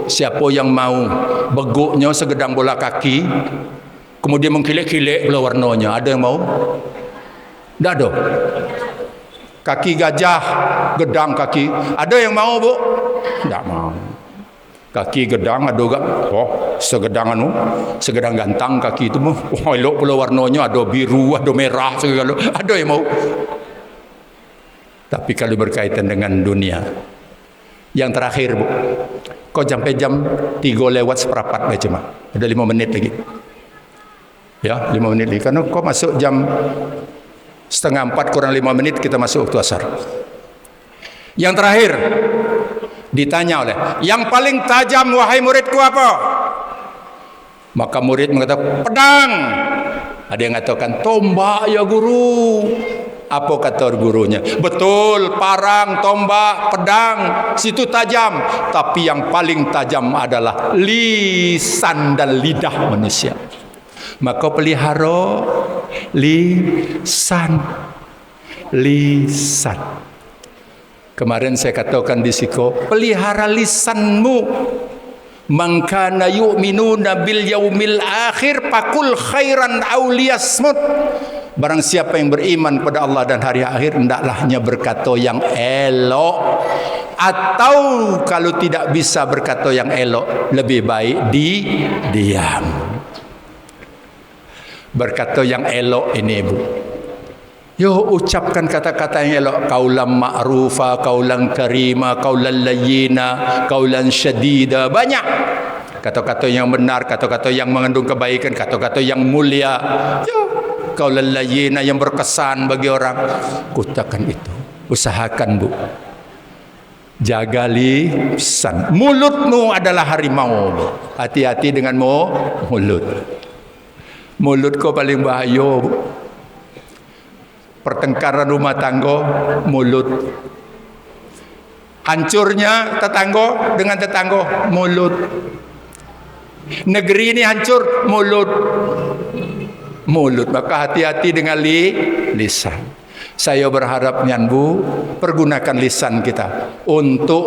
siapa yang mau beguknya segedang bola kaki, kemudian mengkilik-kilik bola warnanya, ada yang mau? Tak ada. Kaki gajah, gedang kaki, ada yang mau Bu? Tak mau. Kaki gedang ada gak? Oh, segedang segedang gantang kaki itu mah. Wah, elok pula warnanya, ada biru, ada merah segala. Ada yang mau. Tapi kalau berkaitan dengan dunia, Yang terakhir Bu, kau sampai jam 3 lewat seperempat baca cuma. Ada 5 menit lagi. Ya, 5 menit lagi. Karena kau masuk jam setengah 4 kurang 5 menit kita masuk waktu asar. Yang terakhir ditanya oleh, yang paling tajam wahai muridku apa? Maka murid mengatakan pedang. Ada yang mengatakan tombak ya guru. Apa kata gurunya? Betul, parang, tombak, pedang, situ tajam. Tapi yang paling tajam adalah lisan dan lidah manusia. Maka pelihara lisan. Lisan. Kemarin saya katakan di siko, pelihara lisanmu. Man kana yu'minuna bil yaumil akhir fakul khairan aw liyasmut. Barang siapa yang beriman pada Allah dan hari akhir, hendaklah berkata yang elok, atau kalau tidak bisa berkata yang elok, lebih baik diam. Berkata yang elok ini Ibu, yo ucapkan kata-kata yang elok, kaulan ma'rufa, kaulan karima, kaulan layyina, kaulan syadida, banyak kata-kata yang benar, kata-kata yang mengandung kebaikan, kata-kata yang mulia. Yo kaulan layyina yang berkesan bagi orang. Kutakan itu. Usahakan Bu, jaga lisan. Mulutmu adalah harimau. Hati-hati dengan mulut. Mulut kau paling bahaya Bu. Pertengkaran rumah tangga, mulut. Hancurnya tetangga dengan tetangga, mulut. Negeri ini hancur, mulut. Mulut. Maka hati-hati dengan lisan. Saya berharap Bu, pergunakan lisan kita untuk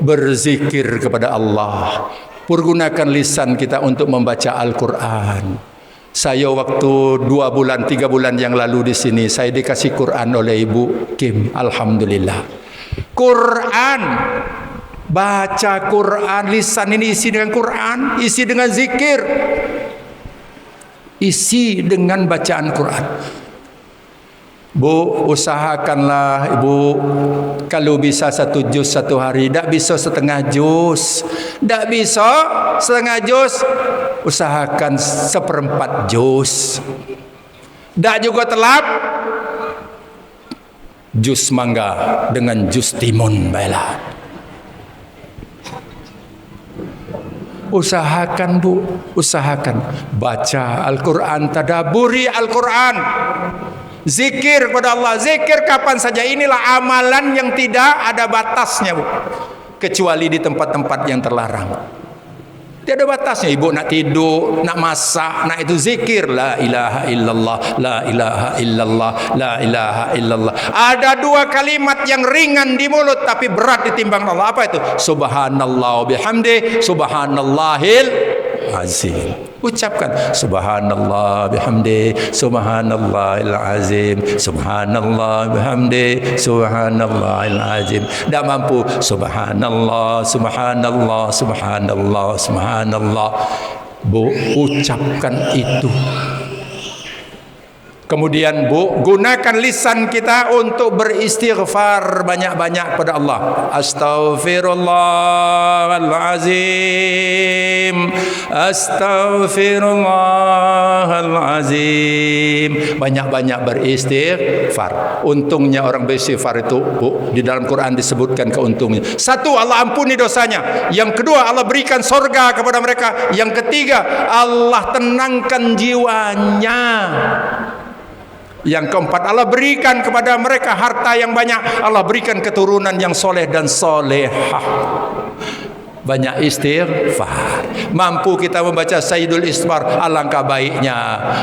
berzikir kepada Allah. Pergunakan lisan kita untuk membaca Al-Quran. Saya waktu 2 bulan, 3 bulan yang lalu di sini, saya dikasih Quran oleh Ibu Kim. Alhamdulillah. Quran, baca Quran, lisan ini isi dengan Quran, isi dengan zikir, isi dengan bacaan Quran. Bu, usahakanlah Ibu, kalau bisa 1 juz 1 hari, tak bisa setengah juz, tak bisa setengah juz, usahakan 1/4 juz. Tak juga telap jus mangga dengan jus timun, baiklah. Usahakan Bu, usahakan baca Al-Quran, tadaburi Al-Quran, zikir kepada Allah. Zikir kapan saja. Inilah amalan yang tidak ada batasnya Bu, kecuali di tempat-tempat yang terlarang. Tidak ada batasnya. Ibu nak tidur, nak masak, nak itu zikir. La ilaha illallah, la ilaha illallah, la ilaha illallah. Ada 2 kalimat yang ringan di mulut tapi berat ditimbang Allah. Apa itu? Subhanallah bihamdi, subhanallahil azim. Ucapkan subhanallah bihamdi, subhanallahil azim, subhanallah bihamdi, subhanallahil azim. Tak mampu subhanallah, subhanallah, subhanallah, subhanallah. Bu, ucapkan itu. Kemudian Bu, gunakan lisan kita untuk beristighfar banyak-banyak pada Allah. Astaghfirullahalazim, astaghfirullahalazim. Banyak-banyak beristighfar. Untungnya orang beristighfar itu Bu, di dalam Quran disebutkan keuntungnya. 1, Allah ampuni dosanya. Yang kedua, Allah berikan sorga kepada mereka. Yang ketiga, Allah tenangkan jiwanya. Yang keempat, Allah berikan kepada mereka harta yang banyak. Allah berikan keturunan yang soleh dan solehah. Banyak istighfar. Mampu kita membaca Sayyidul Istighfar, alangkah baiknya.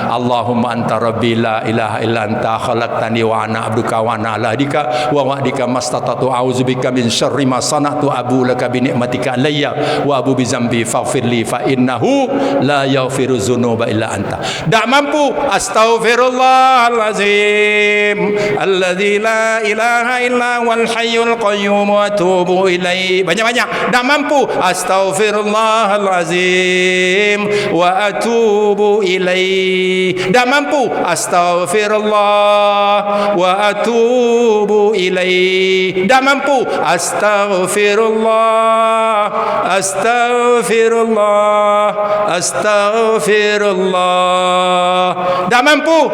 Allahumma anta rabbi la ilaha illa anta khalaqtani wa ana abduka wa ana ala dika wa wa'dika mastatatu a'udzubika min syarri ma sana'tu abu laka bi ni'matika alayya wa abu bi zambi faghfirli fa innahu la yaghfiru dzunuba illa anta. Tak mampu, astaghfirullahalazim alladzi la ilaha illa wal hayyul qayyum wa atubu ilaihi. Banyak-banyak. Tak mampu, astaghfirullahalazim wa atubu ilaih. Tak mampu, astaghfirullah wa atubu ilaih. Tak mampu, astaghfirullah, astaghfirullah, astaghfirullah. Tak mampu,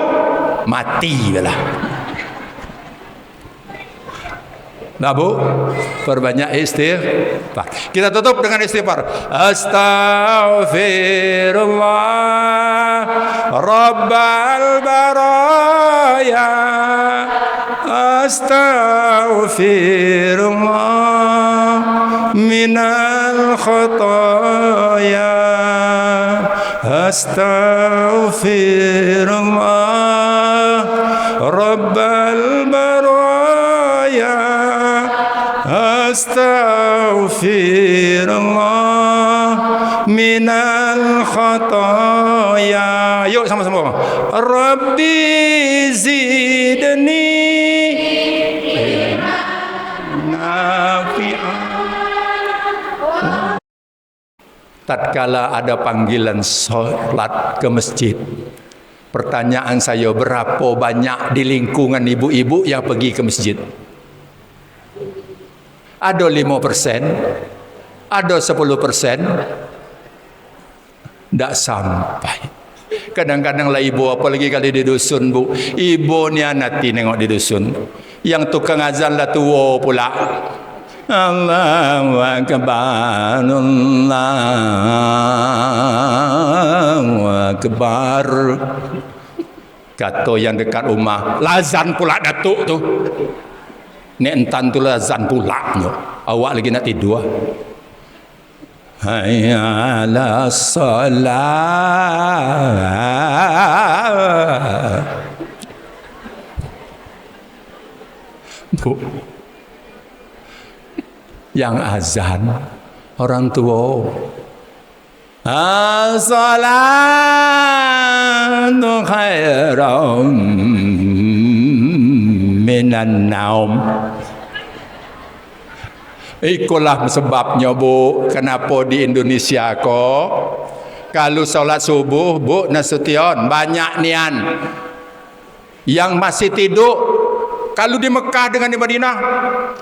mati lah. Nah bu, perbanyak istighfar. Kita tutup dengan istighfar. Astaghfirullah Rabbal baraya, astaghfirullah minal khataya, astaghfirullah Rabbal baraya, astaghfirullah minal khataya. Yuk sama-sama. Rabbi zidni nafi'an. Tatkala ada panggilan sholat ke masjid, pertanyaan saya, berapa banyak di lingkungan ibu-ibu yang pergi ke masjid? Ada 5%, ada 10%, tidak sampai. Kadang-kadang lah ibu, apalagi kali di dusun bu, ibu ni nanti nengok di dusun, yang tukang azan lah tua pula. Allahu Akbar, Allahu Akbar. Kata yang dekat rumah, lazan pula datuk tu. Ni entan tu lazan pula. Awak lagi nak tidur. Hayya 'ala salat. Bu, yang azan orang tua. As-salatu khairum minan naum. Itulah sebabnya bu, kenapa di Indonesia kok kalau solat subuh bu Nasution banyak nian yang masih tidur. Kalau di Mekah dengan di Madinah,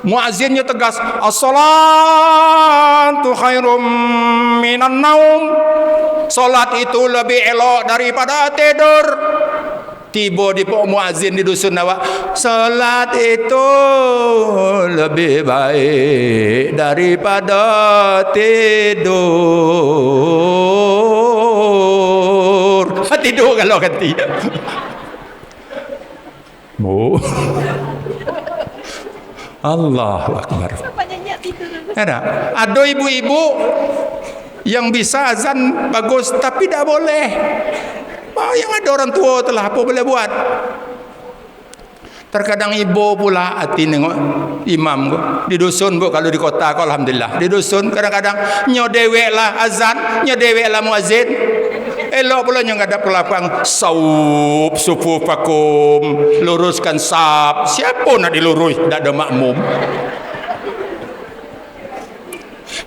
muazzinnya tegas, as-salatu khairum minan naum. Solat itu lebih elok daripada tidur. Tiba di pok muazzin di dusun awak, solat itu lebih baik daripada tidur. Tidur kalau ganti. Bu, Allahu Akbar. Ada ibu-ibu yang bisa azan bagus tapi tak boleh. Yang ada orang tua telah apa boleh buat. Terkadang ibu pula hati nengok imam di dusun bu, kalau di kota kau alhamdulillah. Di dusun kadang-kadang nyodewek lah azan, nyodewek lah muazzin. Elok pula yang ada pelapang saub sufufakum, luruskan saf. Siapa nak dilurus? Tak ada makmum.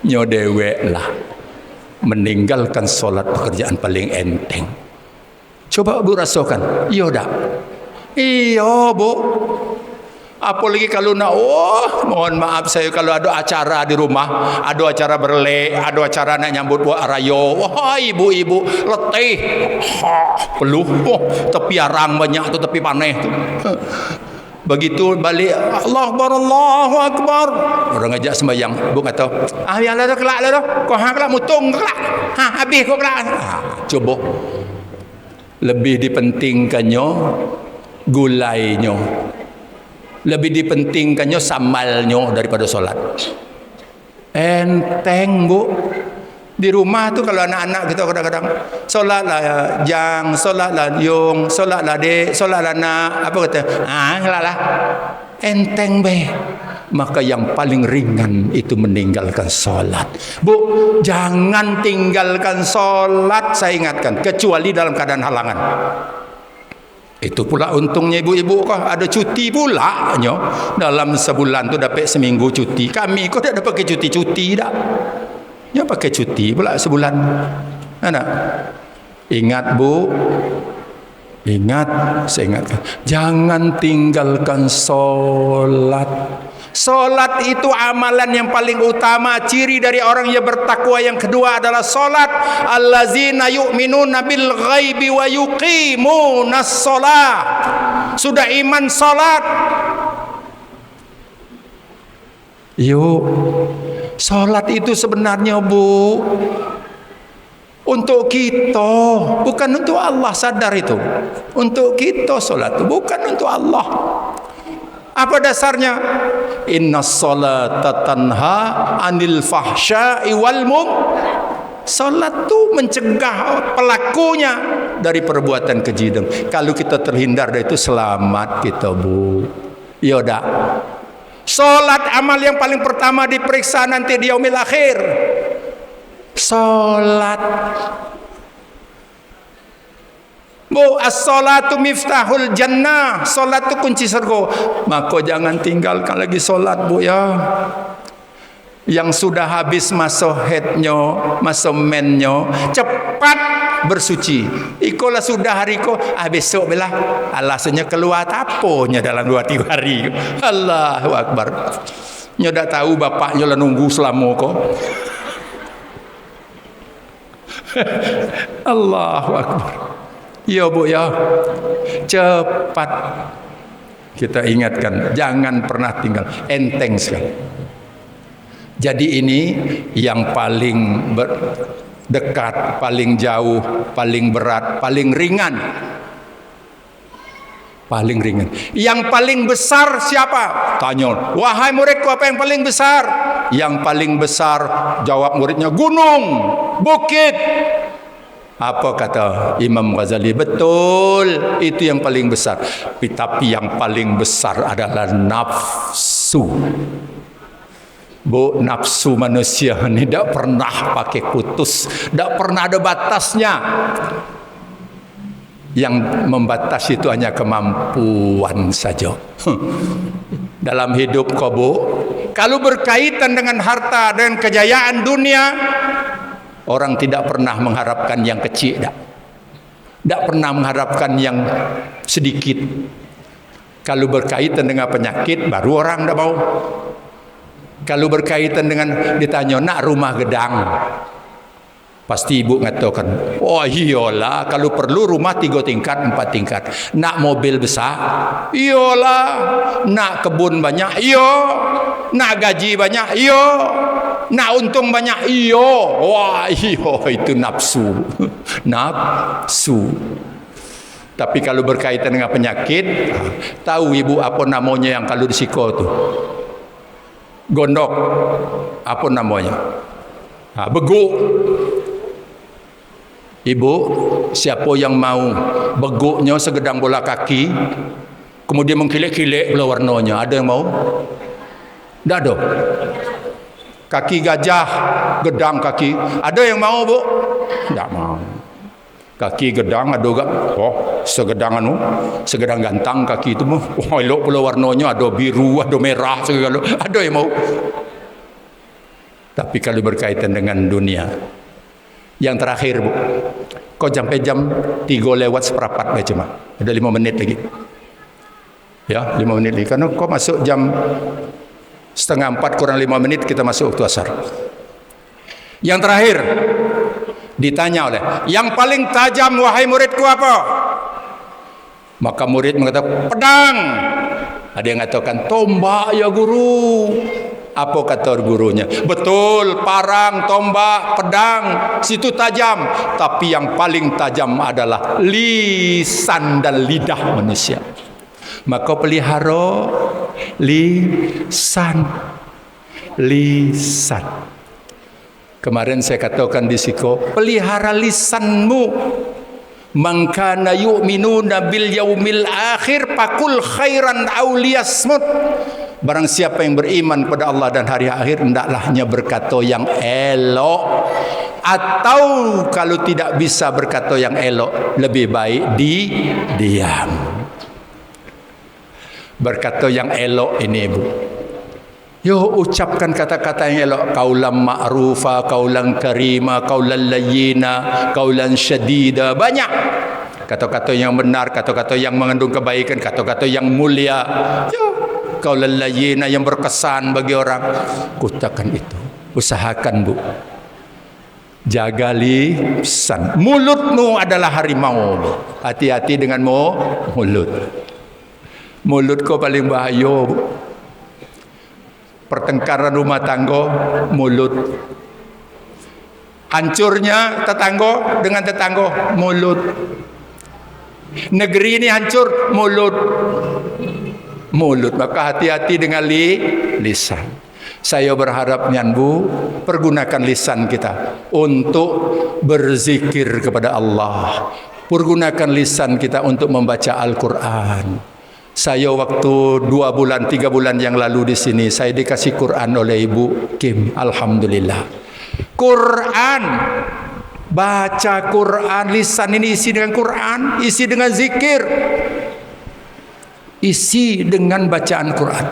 Nyodewek lah, meninggalkan solat pekerjaan paling enteng. Coba bu rasakan. Iya tak? Iya bu. Apalagi kalau nak, mohon maaf saya kalau ada acara di rumah, ada acara berlek, ada acara nak nyambut buat raya. Wah ibu-ibu letih, peluh, tepi arang banyak tu, tepi paneh tu. Begitu balik, Allahu Akbar, Allahu Akbar. Orang ajak sembahyang, bu kata, yang lah tu kelak lah tu, kau hang kelak mutung kelak, habis kau kelak. Coba lebih dipentingkannya gulainya, lebih dipentingkannya samalnya daripada solat. Enteng bu. Di rumah tu kalau anak-anak kita kadang-kadang solatlah jang, solatlah yung, solatlah dek, solatlah nak, apa kata? Solatlah. Enteng be. Maka yang paling ringan itu meninggalkan solat. Bu, jangan tinggalkan solat, saya ingatkan, kecuali dalam keadaan halangan. Itu pula untungnya ibu-ibu kok ada cuti pula nyo. Dalam sebulan tu dapat seminggu cuti. Kami kok tak dapat cuti-cuti dah. Dia pakai cuti pula sebulan. Anak. Ingat Bu, ingat, saya ingatkan, jangan tinggalkan solat. Solat itu amalan yang paling utama. Ciri dari orang yang bertakwa yang kedua adalah solat. Allazina yu'minuna bil ghaibi wa yuqimunas solah. Sudah iman solat, yuk. Solat itu sebenarnya Bu, untuk kita, bukan untuk Allah. Sadar itu. Untuk kita solat itu, bukan untuk Allah. Apa dasarnya? Inna salata tanha anil fahsya'i wal munkar. Salat tu mencegah pelakunya dari perbuatan keji. Kalau kita terhindar dari itu, selamat kita Bu. Ya dak. Salat amal yang paling pertama diperiksa nanti di yaumil akhir. Salat. Bu, as-salatu miftahul jannah. Salat itu kunci surga. Maka jangan tinggalkan lagi salat Bu ya. Yang sudah habis masa haidnya, masa mennya, cepat bersuci. Ikolah sudah hari ko, besok belah. Alasannya keluar taponya dalam 2-3 hari. Allahu Akbar. Nya dak tahu bapaknya lah nunggu selama ko. Allahu Akbar. Ya Bu ya, cepat kita ingatkan, jangan pernah tinggal, enteng sekali. Jadi ini yang paling dekat, paling jauh, paling berat, paling ringan. Paling ringan. Yang paling besar siapa? Tanya, wahai muridku, apa yang paling besar? Yang paling besar, jawab muridnya, gunung, bukit. Apa kata Imam Ghazali? Betul, itu yang paling besar. Tapi yang paling besar adalah nafsu. Bu, nafsu manusia ini tidak pernah pakai putus, tidak pernah ada batasnya. Yang membatas itu hanya kemampuan saja. Dalam hidup kau Bu, kalau berkaitan dengan harta dan kejayaan dunia, orang tidak pernah mengharapkan yang kecil, tidak pernah mengharapkan yang sedikit. Kalau berkaitan dengan penyakit, baru orang tidak mau. Kalau berkaitan dengan ditanya, nak rumah gedang, pasti ibu ngatakan, oh iyalah, kalau perlu rumah 3 tingkat, 4 tingkat. Nak mobil besar, iyalah. Nak kebun banyak, iya. Nak gaji banyak, iya. Nak untung banyak, iya. Wah, iya, itu nafsu. Nafsu. Tapi kalau berkaitan dengan penyakit, tahu ibu apa namanya yang kalau disiko tu? Gondok. Apa namanya? Beguk. Ibu, siapa yang mau beguknya segedang bola kaki, kemudian mengkilik-kilik pula warnanya, ada yang mau? Tak ada. Kaki gajah, gedang kaki, ada yang mau Bu? Tak mau. Kaki gedang ada juga, oh segedang anu, segedang gantang kaki itu, oh elok pula warnanya, ada biru, ada merah segala, ada yang mau. Tapi kalau berkaitan dengan dunia, yang terakhir Bu, kau sampai jam 3 lewat seperempat baca mah, ada 5 menit lagi, ya 5 menit lagi, karena kau masuk jam 3:30 kurang 5 menit kita masuk waktu asar. Yang terakhir ditanya oleh, yang paling tajam wahai muridku apa? Maka murid mengatakan pedang. Ada yang mengatakan tombak ya guru. Apa kata gurunya? Betul, parang, tombak, pedang, situ tajam. Tapi yang paling tajam adalah lisan dan lidah manusia. Maka pelihara lisan. Lisan. Kemarin saya katakan di siko, pelihara lisanmu. Man kana yu'minuna bil yaumil akhir fakul khairan aw liyasmut. Barang siapa yang beriman pada Allah dan hari akhir, hendaklah hanya berkata yang elok, atau kalau tidak bisa berkata yang elok, lebih baik diam. Berkata yang elok ini Bu, Yo, ucapkan kata-kata yang elok. Qaulan ma'rufa, qaulan karima, qaulan layyina, qaulan syadida. Banyak kata-kata yang benar, kata-kata yang mengandung kebaikan, kata-kata yang mulia. Yo, qaulan layyina yang berkesan bagi orang. Kutakan itu. Usahakan, Bu. Jaga lisan. Mulutmu adalah harimau. Hati-hati dengan mulut. Mulut kau paling bahaya, Bu. Pertengkaran rumah tangga, mulut. Hancurnya tetangga dengan tetangga, mulut. Negeri ini hancur, mulut. Mulut. Maka hati-hati dengan lisan. Saya berharap Nyan Bu, pergunakan lisan kita untuk berzikir kepada Allah. Pergunakan lisan kita untuk membaca Al-Quran. Saya waktu 2 bulan, 3 bulan yang lalu di sini, saya dikasih Quran oleh Ibu Kim. Alhamdulillah. Quran, baca Quran, lisan ini isi dengan Quran, isi dengan zikir, isi dengan bacaan Quran.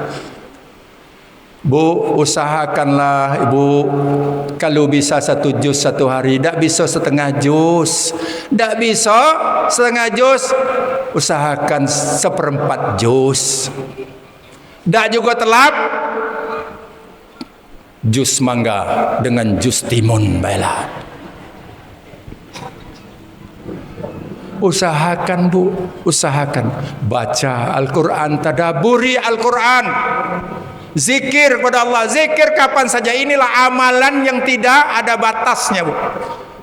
Bu, usahakanlah Ibu, kalau bisa 1 juz 1 hari, tak bisa setengah juz, tak bisa setengah juz, usahakan 1/4 juz, tak juga telap jus mangga dengan jus timun. Baiklah, usahakan Bu, usahakan baca Al-Quran, tadaburi Al-Quran, zikir kepada Allah. Zikir kapan saja. Inilah amalan yang tidak ada batasnya, Bu,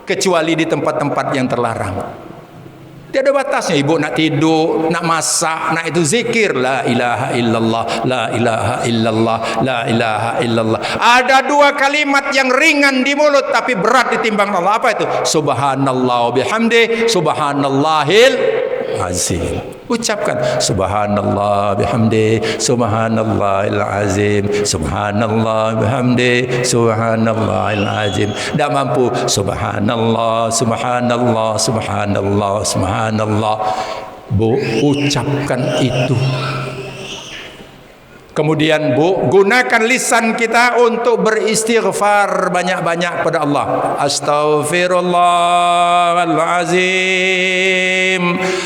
kecuali di tempat-tempat yang terlarang. Tidak ada batasnya. Ibu nak tidur, nak masak, nak itu zikir. La ilaha illallah, la ilaha illallah, la ilaha illallah. Ada 2 kalimat yang ringan di mulut tapi berat ditimbang Allah. Apa itu? Subhanallah bihamdi, subhanallahil azim. Ucapkan subhanallah bihamdi, subhanallahil azim, subhanallah bihamdi, subhanallahil azim. Tak mampu subhanallah, subhanallah, subhanallah, subhanallah. Bu, ucapkan itu. Kemudian Bu, gunakan lisan kita untuk beristighfar banyak-banyak kepada Allah. Astaghfirullahalazim,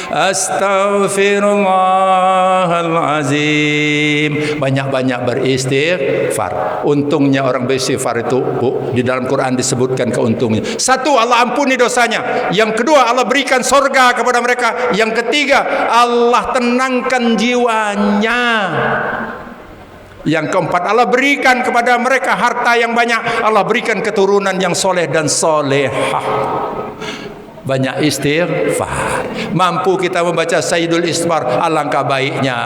astaghfirullahalazim. Banyak-banyak beristighfar. Untungnya orang beristighfar itu, Bu, di dalam Quran disebutkan keuntungnya. 1, Allah ampuni dosanya. Yang kedua, Allah berikan sorga kepada mereka. Yang ketiga, Allah tenangkan jiwanya. Yang keempat, Allah berikan kepada mereka harta yang banyak. Allah berikan keturunan yang soleh dan solehah. Banyak istighfar. Mampu kita membaca Sayyidul Istighfar, alangkah baiknya.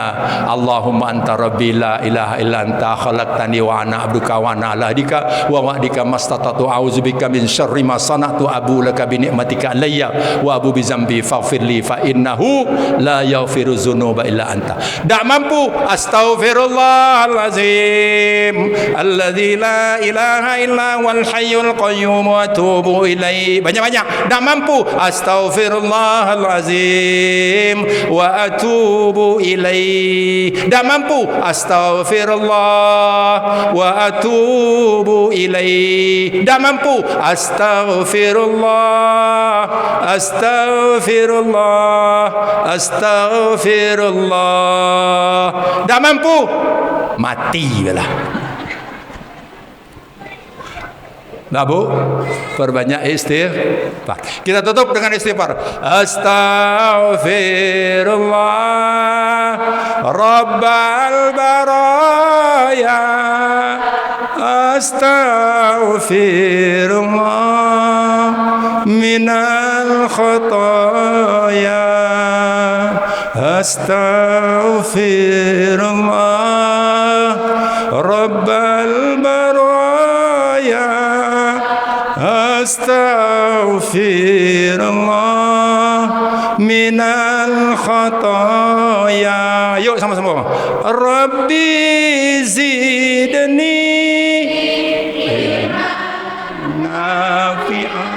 Allahumma anta rabbi la ilaha illa anta khalaqtani wa ana abduka wa ana ala ahdika wa wa'dika mastata'tu a'udzubika min syarri ma sana'tu abu laka bi ni'matika alayya wa abu bi zambi faghfirli fa innahu la yaghfiru dzunuba illa anta. Tak mampu, astaghfirullahalazim alladzi la ilaha illa wal hayyul qayyum wa atubu ilaihi. Banyak-banyak. Tak mampu, astaghfirullahalazim wa atubu ilaihi. Tak mampu, astaghfirullah wa atubu ilaihi. Tak mampu, astaghfirullah, astaghfirullah, astaghfirullah. Tak mampu, mati lah. Nah Bu, perbanyak istighfar. Kita tutup dengan istighfar. Astaghfirullah Rabbal baraya, astaghfirullah minal khataya, astaghfirullah Rabbal baraya, astaghfirullah minal khataya. Yuk sama-sama. Rabbi zidni nafi'an.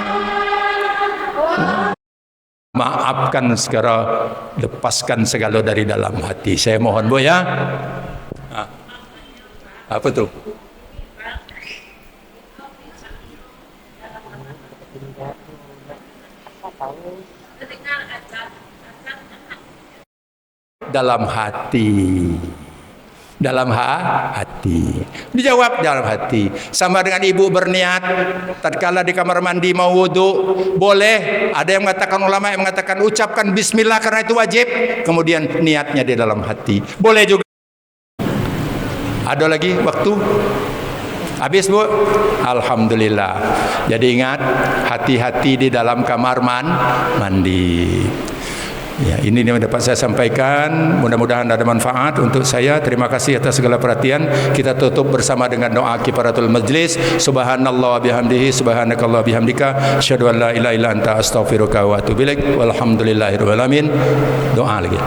Maafkan segala, lepaskan segala dari dalam hati. Saya mohon Bu ya. Apa tuh? Dalam hati. Dalam hati. Dijawab dalam hati. Sama dengan ibu berniat tatkala di kamar mandi mau wudu, boleh. Ada yang mengatakan, ulama yang mengatakan ucapkan bismillah karena itu wajib. Kemudian niatnya di dalam hati. Boleh juga. Ada lagi waktu? Habis, Bu? Alhamdulillah. Jadi ingat, hati-hati di dalam kamar mandi. Ya, ini yang dapat saya sampaikan. Mudah-mudahan ada manfaat untuk saya. Terima kasih atas segala perhatian. Kita tutup bersama dengan doa kifaratul majlis. Subhanallah bihamdihi, subhanakallah bihamdika, asyhadu an la ilaha illa anta, astaghfiruka wa atubu ilaik. Walhamdulillahirabbil alamin. Doa lagi.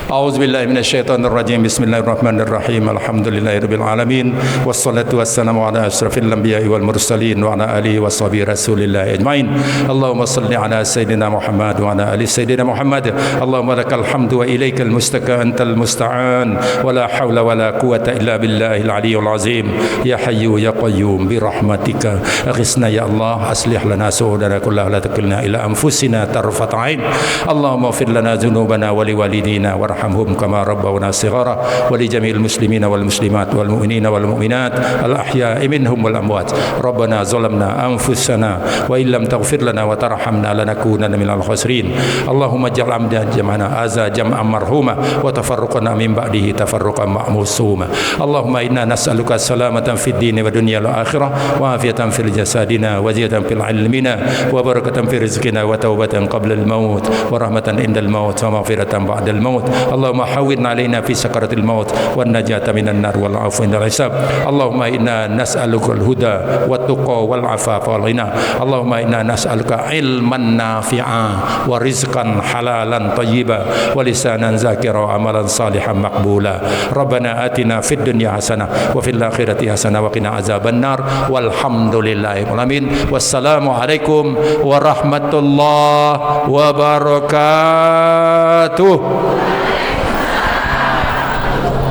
A'udzubillahi minasyaitonir rajim. Bismillahirrahmanirrahim. Alhamdulillahirabbil alamin. Wassalatu wassalamu ala asyrafil anbiya'i wal mursalin wa ala alihi washabihi rasulillah ajmain. Allahumma shalli ala sayidina Muhammad wa ala ali sayidina Muhammad. Allahumma lakal hamdu wa ilaikal mustaka antal musta'an wa la haula wa la quwwata illa billahil aliyyil azim. Ya hayyu ya qayyum bi rahmatika aghithna ya Allah, aslih lana su'udana kullahu la takilna ila anfusina tarfat ain. Allahumma ighfir lana dhunubana wa liwalidina warhamhum kama rabbawna shighara wa li jami'il muslimina wal muslimat wal mu'minina wal mu'minat al ahya'i minhum wal amwat. Rabbana zalamna anfusana wa illam taghfir lana wa tarhamna lanakunanna minal khasirin. Allahumma ij'al amda jam'ana aza jam'an marhuma wa tafarruqana min ba'dihi tafarruqan ma'musuma. Allahumma inna nas'aluka salamatan fid dini wa dunya wal akhirah wa afiyatan fil jasadina wa ziyadatan fil ilmina wa barakatan fi rizqina wa taubatan qabla al maut wa rahmatan indal maut wa maghfiratan ba'da al maut. Allahumma hawwin alaina fi sakaratil maut wan najata minan nar wal afwa indal hisab. Allahumma inna nas'aluka al huda wat tuqa wal afafa wal ghina. Allahumma inna nas'aluka ilman nafi'a wa rizqan halalan tayyiba wa lisanan zakira wa amalan salihan maqbula. Rabbana atina fid dunya hasanah wa fil akhirati hasanah wa qina azaban nar. Walhamdulillahi alamin. Wassalamu alaikum warahmatullahi wabarakatuh.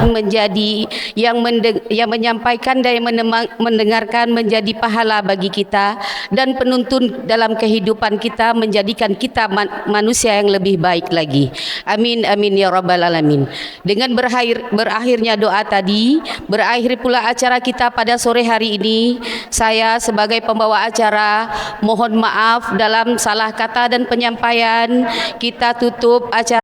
Menjadi yang menyampaikan dan yang mendengarkan menjadi pahala bagi kita dan penuntun dalam kehidupan kita, menjadikan kita manusia yang lebih baik lagi. Amin amin ya rabbal alamin. Dengan berakhirnya doa tadi, berakhir pula acara kita pada sore hari ini. Saya sebagai pembawa acara mohon maaf dalam salah kata dan penyampaian. Kita tutup acara